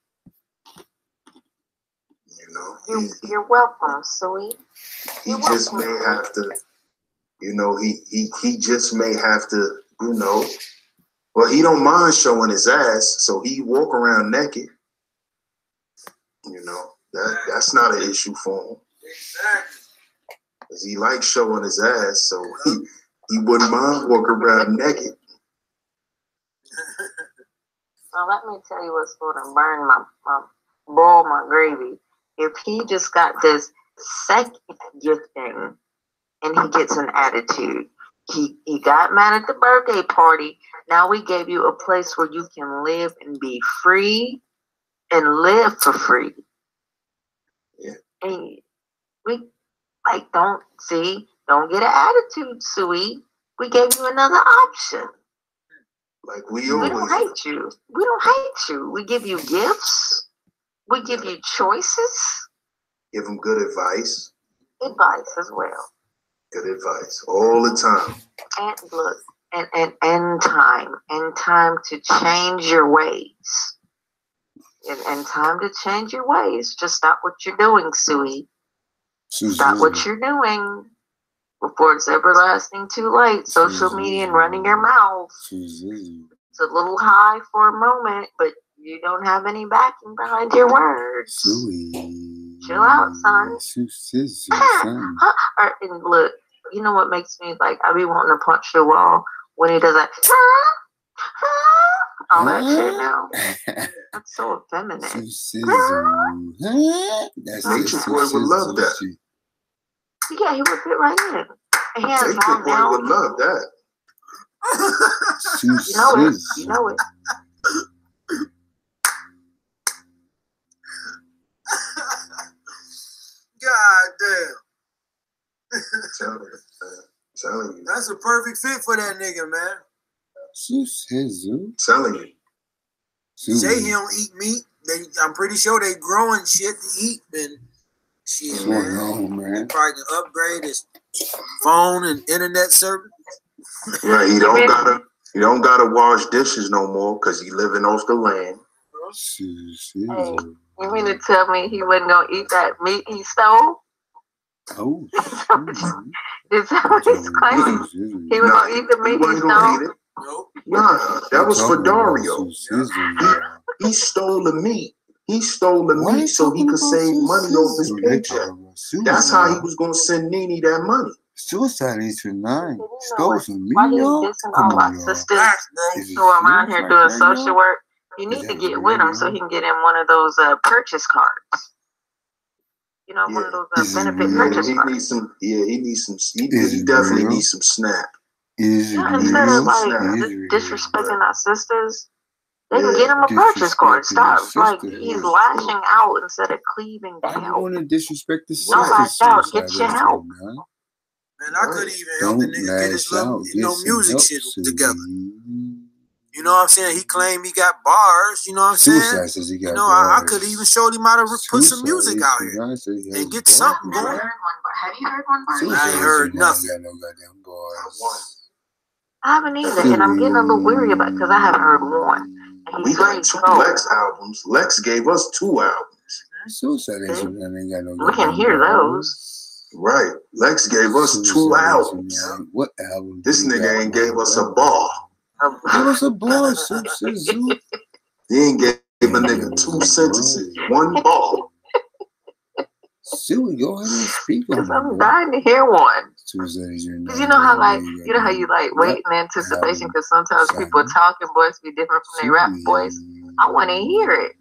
You're welcome, sweet. He just may have to, he just may have to, well, he don't mind showing his ass, so he walk around naked. That's not an issue for him. Exactly. Because he likes showing his ass, so he wouldn't mind walking around naked. Now let me tell you what's going to burn my gravy. If he just got this second gifting and he gets an attitude. He got mad at the birthday party. Now we gave you a place where you can live and be free and live for free. Yeah. And we don't get an attitude, Sui. We gave you another option. Like we don't hate you. We don't hate you. We give you gifts. We give you choices. Give them good advice. Advice as well. Good advice all the time. And look, and time to change your ways. And time to change your ways. Just stop what you're doing, Sui. Stop what you're doing before it's everlasting too late. Social media and running your mouth. It's a little high for a moment, but you don't have any backing behind your words. Chill out, son. And look, you know what makes me I be wanting to punch the wall when he does that. All that shit now. That's so effeminate. Nature Boy would love that. Yeah, he would fit right in. And he has Nature Boy would love that. You know it. God damn. Telling you. That's a perfect fit for that nigga, man. Telling you. Say he don't eat meat. I'm pretty sure they growing shit to eat and shit, man. He probably can upgrade his phone and internet service. Right, he don't gotta wash dishes no more because he living off the land. Hey, you mean to tell me he wasn't gonna eat that meat he stole? Oh, is that what he's claiming? He was gonna eat the meat he stole? Nope. Nah, that was for Dario. He stole the meat. He stole the meat so he could save money off his paycheck. That's how he was gonna send Nene that money. Suicide is for 9. Stole some meat. Why are you dissing all my sisters who are around here doing social work? You need to get with him so he can get in one of those purchase cards. One of those benefit purchase cards. He definitely needs some snap. Yeah, instead of like disrespecting our sisters, they can get him a purchase card. Stop, like he's lashing out instead of cleaving Why down. you want to disrespect the Don't lash sisters? out. Get your help. Man, I couldn't even help the nigga get his little, music shit together. You know what I'm saying? He claimed he got bars. You know what I'm saying? Says he got I could even showed him how to put some music out here and get something going. Have you heard one bar? I ain't heard nothing. Got no goddamn bars. I haven't either, and I'm getting a little weary about it because I haven't heard one. And We he's got very 2 slow. Lex albums. Lex gave us 2 albums. Suicide ain't got no. We can hear those. Right. Lex gave us 2 albums. What album? This nigga ain't gave us a bar. Give us a bar, Suzu. He ain't gave a nigga 2 sentences, 1 bar. Suey, go ahead and speak on it. I'm dying to hear one. Cause you know how you like wait in anticipation because sometimes people talking voice be different from their rap voice. I want to hear it.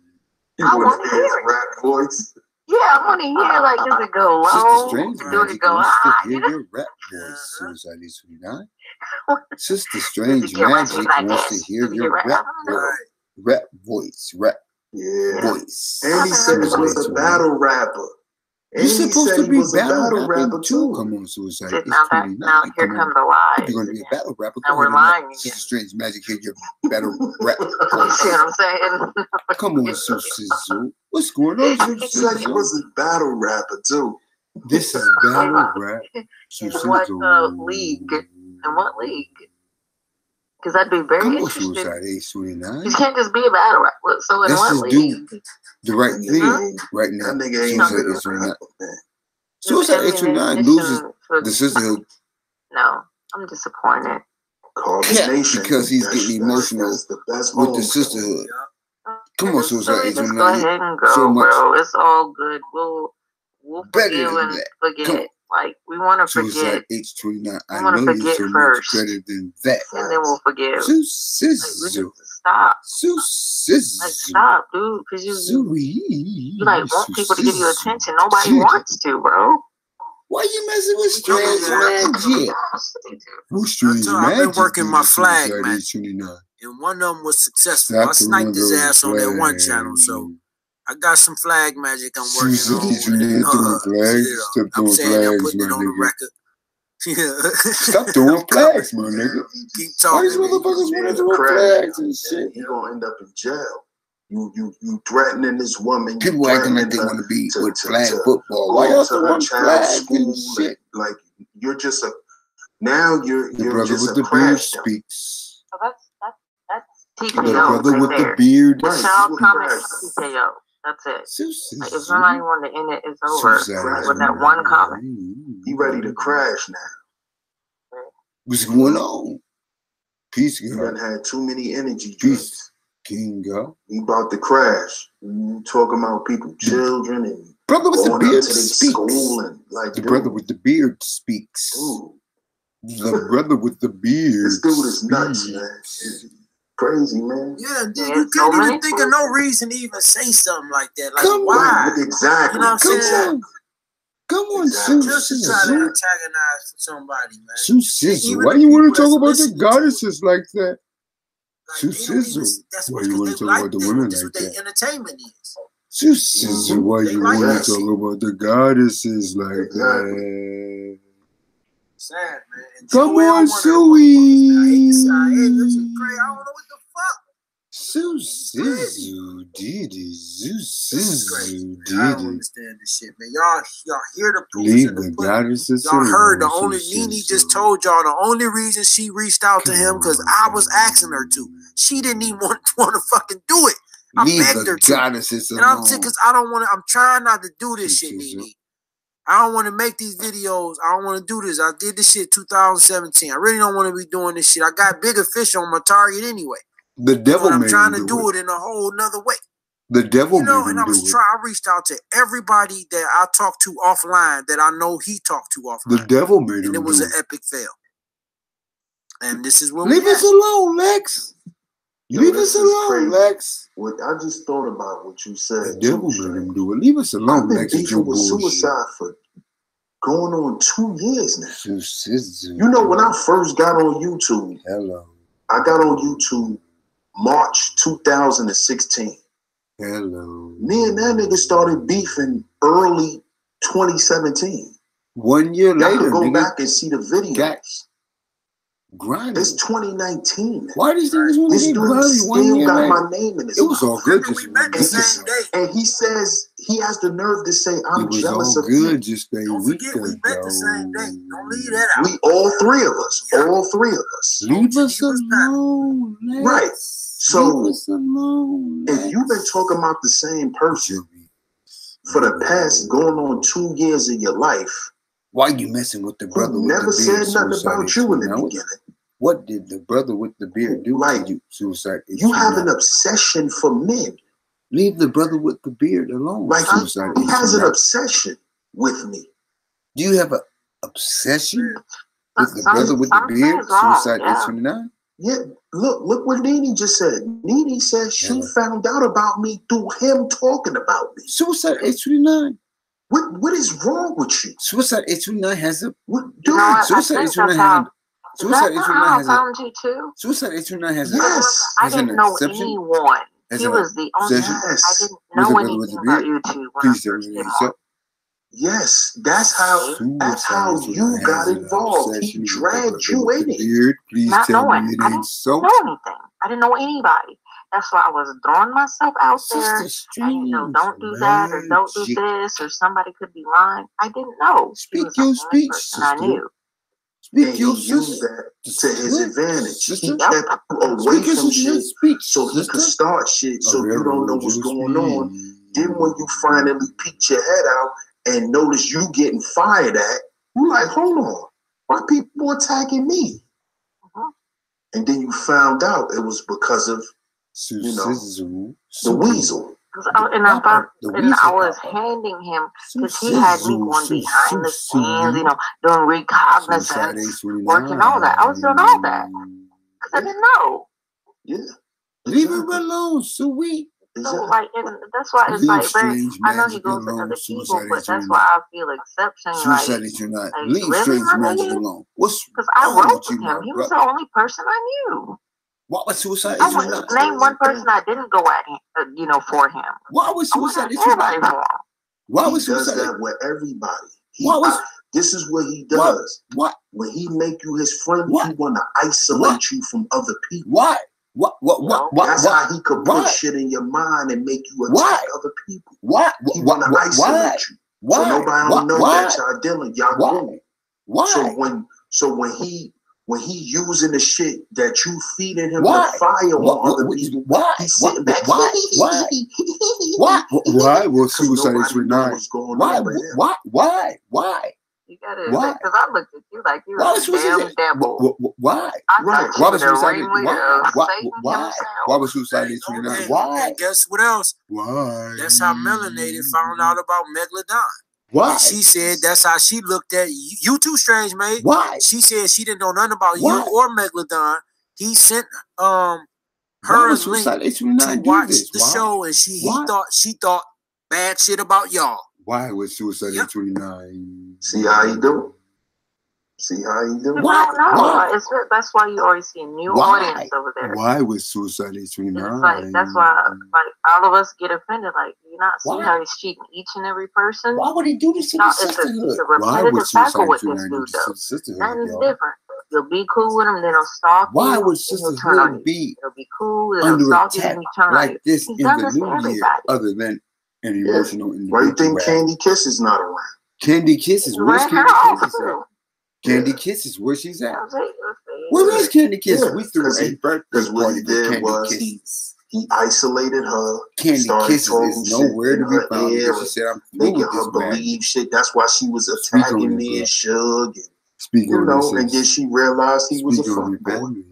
I want to hear it. Rap voice. Yeah, I want to hear like does it go low? Do it go high? Hear your rap voice, Suicide 829. Sister Strange Magic wants to hear your rap voice. Voice. And he said he was a battle rapper. And You're supposed to be battle rapper too. Come on, Suicide. It's now 29. Here come the lies. If you're gonna be a battle rapper, and we're lying again. Sister Strange Magic, hear your battle rap. You see what I'm saying? Come on, Suzu. What's going on, He said he was a battle rapper too. This is battle rap. In what league? In what league? Because I'd be very interested. Suicide 829. You can't just be a battle rapper. So in what league? The right thing right now. That nigga ain't Suicide 829. Suicide 829 loses the Sisterhood. No, I'm disappointed. Because he's getting emotional with the Sisterhood. Come on, Suicide 829. Just go ahead and go, so bro. It's all good. We'll forgive and forget. Like we want to forget. Suicide 829. I want to know forget you're so first, much better than that. and then we'll forgive. Stop. Like stop, dude. Because you like want people to give you attention. Nobody wants to, bro. Why you messing with Strange Magic? Who's Strange Magic? I've been working my flag match, and one of them was successful. I sniped his ass on that one channel, so I got some flag magic I'm working on. I'm saying I'm putting it on the record. Stop throwing flags, my nigga. Keep talking. Why these motherfuckers want to throw flags and shit? He gonna end up in jail. You threatening this woman. People acting like they want to be with flag football. Why y'all throwing flags and shit? Like you're just a you're brother just with a the beard crash dump. speaks. So that's The TKO. brother with the beard. The child comment TKO. That's it. Like if somebody wanted to end it, it's over with that one comment. He ready to crash now. What's going on? Peace, He God. done had too many energy drinks. Peace, King God. He about to crash. You talking about people, children, and brother with the going beard up to their speaks. school and like The brother with the beard speaks. Dude, The brother with the beard. this dude is nuts, man. It's crazy, man. Yeah, dude, you can't even think of no reason to even say something like that. Like, Come why? on. Exactly. You know what I'm saying? Come on, Exactly. Just to try to antagonize somebody, man. Sizzle. Even Why the you want people to talk that's about the listening to goddesses like that? Like, Sizzle. That's Why because you want they to talk like about the them. women That's like what that? their entertainment is. Sizzle. Why They you like want that to talk shit. about the goddesses like Exactly. that? Sad, man. And Come Joey, on, I'm one of them Suey. motherfuckers, man. I hate to say I hate this is crazy. I don't know what the fuck. Sizzle did it. This is crazy, Sizzle man. I did don't it. understand this shit, man. Y'all hear the proof Leave in the the pudding. goddesses Y'all heard the alone, only Sizzle. Nene just told y'all the only reason she reached out to him because I was asking her to. She didn't even want to fucking do it. I Leave begged her the to. goddesses And I'm alone. sick because I don't want to. I'm trying not to do this shit, Sizzle. Nene. I don't want to make these videos. I don't want to do this. I did this shit 2017. I really don't want to be doing this shit. I got bigger fish on my target anyway. The devil But I'm made trying him to do it in a whole nother way. The devil You know, made and him I was do it. trying. I reached out to everybody that I talked to offline that I know he talked to offline. The devil made him And it do was an it. epic fail. And this is what Leave we us at. alone, Lex. Yo, Leave this us is alone, crazy. Lex. What I just thought about what you The said. devil too, made him Strange. do it. Leave us I've alone, been Lex. With your beefing with bullshit. suicide for going on 2 years now. Sisterhood. You know, when I first got on YouTube, Hello. I got on YouTube March 2016. Hello. Me and that nigga started beefing early 2017. 1 year Y'all later, could go nigga, back and see the videos. got grinding. It's 2019. Why these niggas want to This get dude grinding 1 still year got later? my name in his It was all mouth. good We just met the week same ago. day. And he says he has the nerve to say, It I'm was jealous all of you. good just a Don't week forget we ago. met the same day. Don't leave that out. We all three of us. Yeah. All three of us. Leave us alone. Right. Leave So us alone. if you've been talking about the same person for the past going on 2 years of your life, why you messing with the brother who with never the beard? said nothing Suicide about you in the H29? beginning. What did the brother with the beard do Like, to you? Suicide You have an H29? obsession for men. Leave the brother with the beard alone. Like Suicide he has an H29. obsession with me. Do you have an obsession with the brother with the beard? Suicide H29? Yeah, look what Nene just said. Nene said she found out about me through him talking about me. Suicide H29. What is wrong with you? Suicide H29 has a Suicide H29 has a Suicide H29 has a found you too. Suicide H29 has a Yes. I didn't know anyone. He was the only. Yes. I didn't know anything about YouTube when I first came on. Yes, that's how you got involved. He dragged you in it. Please Not tell knowing. me it I ain't didn't so. know anything. I didn't know anybody. That's why I was throwing myself out there. I didn't know, don't do that or don't do this, or somebody could be lying. I didn't know. Speak your speech, person I sister. knew. And he used that to his advantage. He kept you away from shit so he could start shit so you don't know what's going on. Then when you finally peek your head out and notice you getting fired at, you like, hold on, why people attacking me? And then you found out it was because of, you know, the weasel. And I was handing him, because he had me going behind the scenes, you know, doing recognizance, working all that. I was doing all that because I didn't know. Yeah. Leave him alone, sweet. So, like, and that's why it's like very. I know he goes with other people, but that's why I feel exception. Suicide Like leave strange magic alone. What's because I wrote with him. He was the only person I knew. What was Suicide I want name one person I didn't go at him, you know, for him. Why was Suicide Everybody for him. Why was he does that with everybody? This is what he does. What? When he make you his friend, he want to isolate you from other people. Why? What? That's how he could put shit in your mind and make you attack other people. What? He want to isolate you. So nobody don't know that y'all dealing. Y'all cool. Why? So when he using the shit that you feeding him the fire on other people, he's sitting back. Why? Why? Well, Suicide H29. Why? You gotta, because I looked at you like you were a damn devil. Why? Why was Suicide Why? Why was Suicide H29? Why? And guess what else? Why? That's how Melanated found out about Megalodon. Why? And she said that's how she looked at you too, Strange Mate. Why? She said she didn't know nothing about you or Megalodon. He sent her a link to watch the show, and she thought bad shit about y'all. Why was Suicide H29? See how you do? See how you do? Why? That's why you always see a new audience over there. Why was Suicide H29? Like, that's why all of us get offended. Like, you not see how he's cheating each and every person. Why would he do this to the Sisterhood? It's a repetitive cycle with this dude, though. Nothing's different. You'll be cool with him, then he'll stalk you. Why would Sisterhood be it'll be cool, then he'll stalk you, then he'll turn on you. Like this in the new year, other than an emotional individual? Why do you think Candy Kiss is not around? Candy Kisses, where's Candy Kisses at? Candy Kisses, where she's at? Where is Candy Kisses? We threw a birthday party for Candy Kisses. He isolated her. Candy Kisses is nowhere to be found. She said, "I'm making her believe shit." That's why she was attacking me and Suge. You know, and then she realized he was a fuckboy.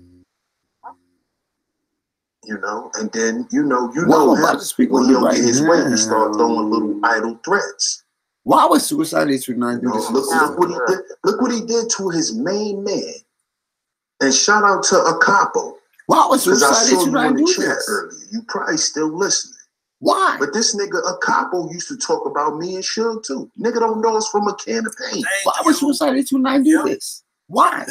You know, and then you know him when he don't get his way, he start throwing little idle threats. Why was Suicide H29 do this? Look what he did. Look what he did to his main man. And shout out to Akapo. Why was Suicide H29 do this? Earlier. You probably still listening. Why? But this nigga, a capo, used to talk about me and Suge too. Nigga don't know us from a can of paint. Why would Suicide 829 do this? Why?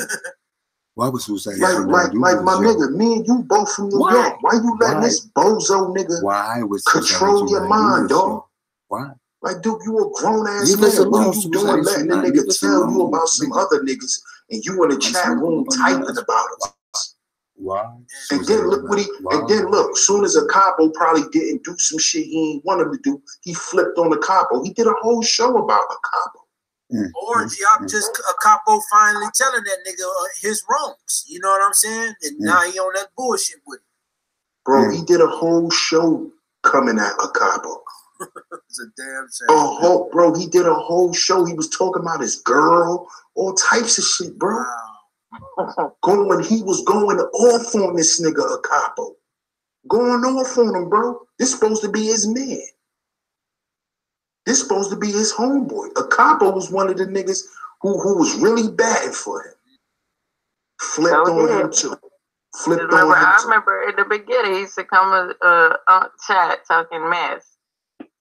Why would Suicide 829 do this? Like my nigga, me and you both from New York. Why you letting this bozo nigga control your mind, dog? Why? Like, dude, you a grown ass man. What are you doing letting the nigga tell you about some other niggas and you in the chat room typing about it? Why? And then look what as soon as a capo probably didn't do some shit he ain't want him to do, he flipped on the capo. He did a whole show about a capo. Or just a capo finally telling that nigga his wrongs. You know what I'm saying? And now he on that bullshit with it. Bro, he did a whole show coming at a capo. It's a damn shame. Bro, he did a whole show. He was talking about his girl, all types of shit, bro. Wow. He was going off on this nigga, a capo. Going off on him, bro. This supposed to be his man. This supposed to be his homeboy. A capo was one of the niggas who was really bad for him. Flipped on him too. I remember in the beginning he used to come on chat talking mess.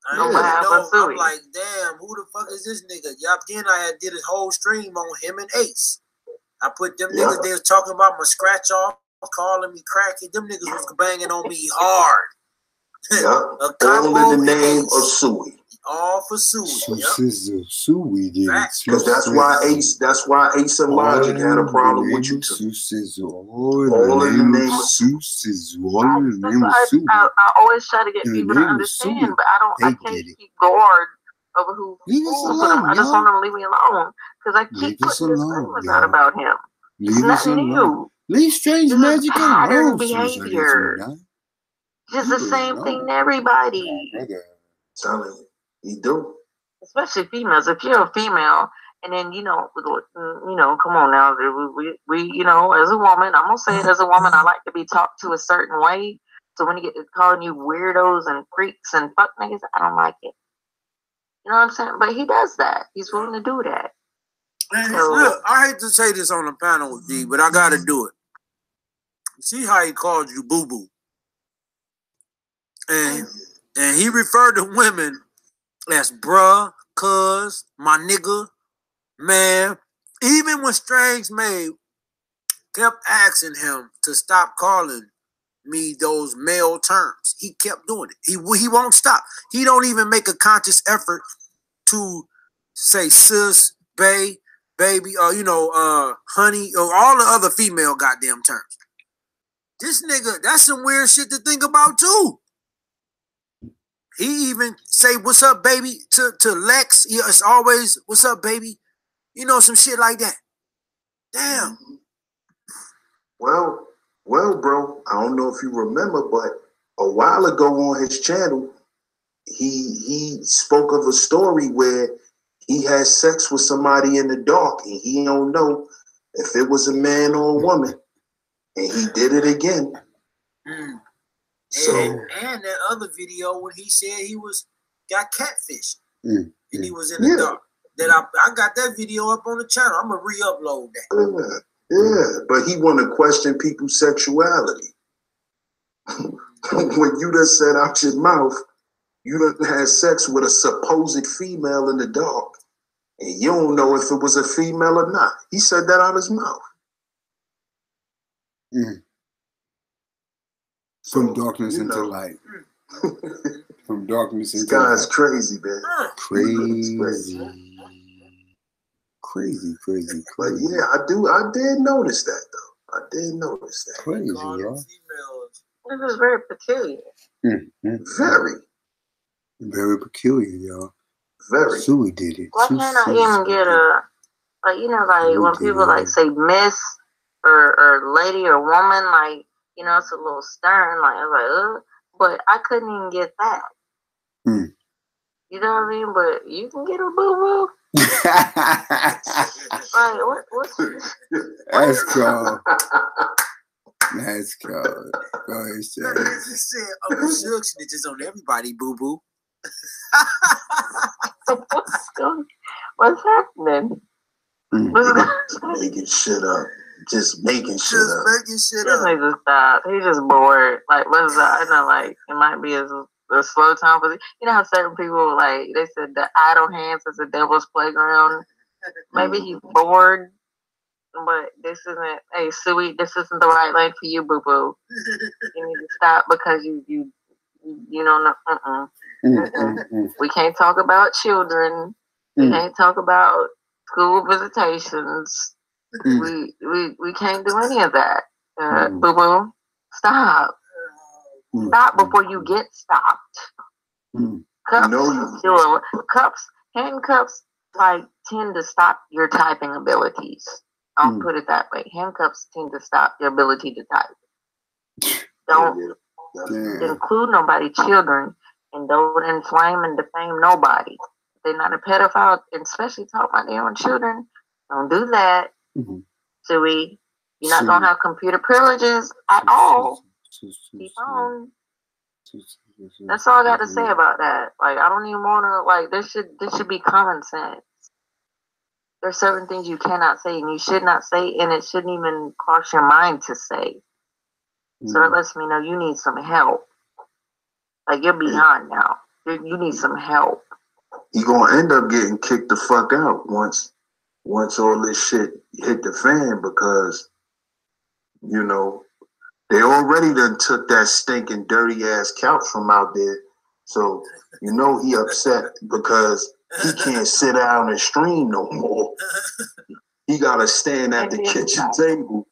I'm like, damn, who the fuck is this nigga? Yup, then I did a whole stream on him and Ace. I put them niggas, they was talking about my scratch off, calling me cracky. Them niggas was banging on me hard. All in the name of Suey. All for Suey. Suey did it. Because that's why Ace and Logic had a problem with you too. All in the name of Suey. I always try to get people to understand, but I can't keep guard over who fools with him. I just want them to leave me alone. Because I keep putting this rumors out about him. It's nothing new. Leave strange magic pattern behavior. Just the same thing to everybody. Telling you, he do. Especially females. If you're a female, and then come on now, we as a woman, I'm gonna say it as a woman, I like to be talked to a certain way. So when you get to calling you weirdos and freaks and fuck niggas, I don't like it. You know what I'm saying? But he does that. He's willing to do that. Man, look, I hate to say this on the panel, D, but I gotta do it. See how he called you boo boo, and he referred to women as bruh, cuz, my nigga, man. Even when Strange May kept asking him to stop calling me those male terms, he kept doing it. He won't stop. He don't even make a conscious effort to say sis, bae, baby, or honey, or all the other female goddamn terms. This nigga, that's some weird shit to think about too. He even say "What's up, baby" to Lex. It's always "What's up, baby." Some shit like that. Damn. Well, bro. I don't know if you remember, but a while ago on his channel, he spoke of a story where he had sex with somebody in the dark, and he don't know if it was a man or a woman, and he did it again. So, and that other video when he said he got catfished and he was in the dark. That I got that video up on the channel. I'm gonna re-upload that. Yeah, but he want to question people's sexuality. When you done said out your mouth, you done had sex with a supposed female in the dark, and you don't know if it was a female or not. He said that out his mouth. From darkness into light. From darkness into light. This guy's crazy, man. Crazy. But yeah, I did notice that though. I did notice that. Crazy, y'all. It was very peculiar. Very peculiar, y'all. Very. Suey did it. Why can't I even get when people say miss or lady or woman, it's a little stern, but I couldn't even get that. You know what I mean? But you can get a boo-boo. That's cool. That's cool. Go ahead, Shay. He said, "Oh, Suge snitches on everybody, boo-boo." What's happening? Making shit up. Just making shit up. He needs to stop. He's just bored. What is that? I know, it might be his the slow time for you know how certain people like they said the idle hands is the devil's playground. Maybe he's bored, but this isn't. Hey, Suey, this isn't the right lane for you, boo boo. You need to stop because you don't know. We can't talk about children. We can't talk about school visitations. We can't do any of that. Boo boo, stop. Stop before you get stopped. Cups, handcuffs, like tend to stop your typing abilities. I'll put it that way. Handcuffs tend to stop your ability to type. Don't include nobody, children, and don't inflame and defame nobody. If they're not a pedophile, and especially talk about their own children. Don't do that. So you're not gonna have computer privileges at all. Keep on. That's all I got to say about that. Like, I don't even want to. Like, this should be common sense. There's certain things you cannot say and you should not say, and it shouldn't even cross your mind to say. So that lets me know you need some help. Like, you're beyond now. You need some help. You're gonna end up getting kicked the fuck out once all this shit hit the fan, because you know they already done took that stinking dirty ass couch from out there. So you know he upset because he can't sit down and stream no more. He gotta stand at the kitchen table.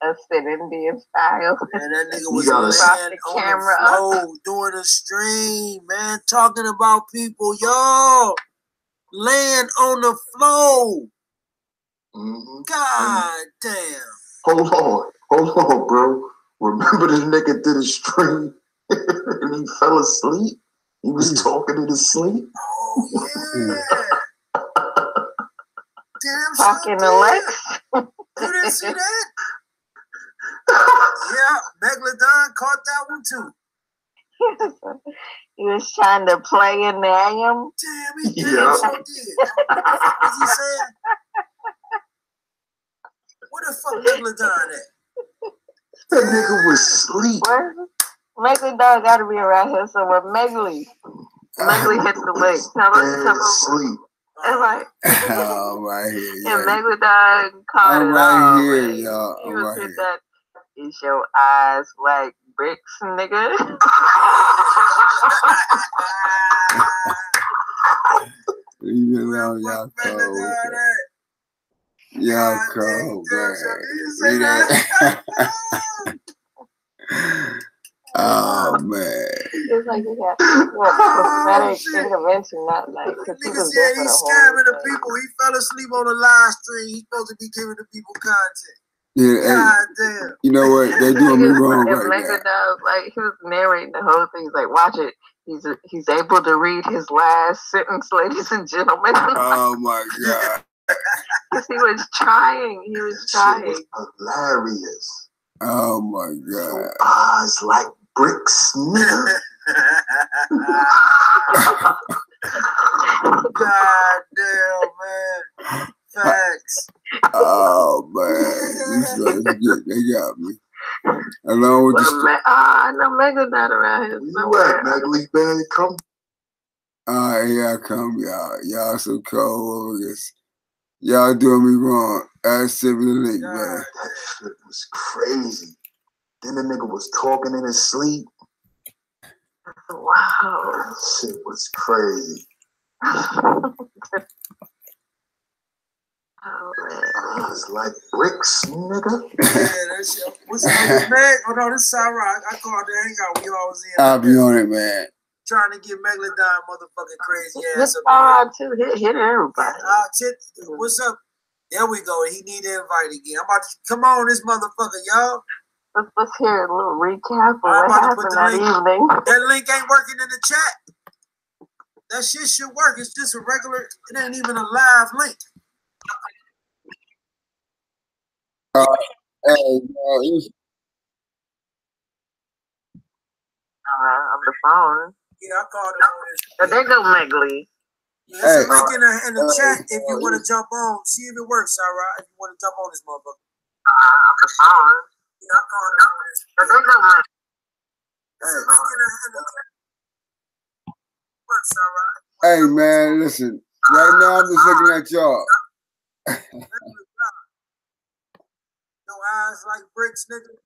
That's it, Indian style. And that nigga was laying the on camera the floor doing a stream, man, talking about people, y'all, laying on the floor. God damn. Hold on, bro. Remember this nigga did a stream and he fell asleep? He was talking in his sleep? Oh, yeah. Damn, talking to Lex. You didn't see that? Yeah, Megalodon caught that one too. He was trying to play in the AM. Damn, he did. What the fuck was he saying? Where the fuck Megalodon at? That nigga was asleep. Megalodon got to be around here somewhere. Megali hit the lake. Tell him. Sleep. It's like, right here. Yeah. And Megalodon caught it right all. Here, Like, y'all. he was hit that. Is your eyes like bricks, nigga? You know, y'all cold. Y'all cold, man. Oh, man. It's like you got prophetic intervention, not like. Nigga said he's scamming the people. He fell asleep on the live stream. He's supposed to be giving the people content. Yeah, God damn. You know what? They doing me wrong right now. Like, he was narrating the whole thing. He's like, watch it. He's able to read his last sentence, ladies and gentlemen. Oh my God. Because he was trying. He was trying. Shit was hilarious. Oh my God. Your eyes like bricks, nigga. God damn, man. Facts. Oh man, they got me. Along with the no Megalodon around here. You at Megali, man? Come. Here I come, y'all. Y'all so cold over this. Y'all doing me wrong. I sent me the link, man. That shit was crazy. Then the nigga was talking in his sleep. Wow. That shit was crazy. Oh, it's like bricks, nigga. Yeah, that shit. What's up, man? Oh no, this is Sarah. I called to hang out with you always in. I'll be on it, man. Trying to get Megalodon motherfucking crazy ass up. Too. Hit everybody. What's up? There we go. He need an invite again. I'm about to come on this motherfucker, y'all. Let's hear a little recap of what happened that evening. That link ain't working in the chat. That shit should work. It's just a regular. It ain't even a live link. Hey, on the phone. Yeah, I called him on this. But there go Megali. Yeah, there's a link in the chat if you want to jump on. See if it works, Sarah. If you want to jump on this motherfucker. On the phone. Yeah, I called him on this. But there go Megali. There's a link in the chat. Hey man, listen. Right now I'm just looking at y'all. Your eyes like bricks, nigga.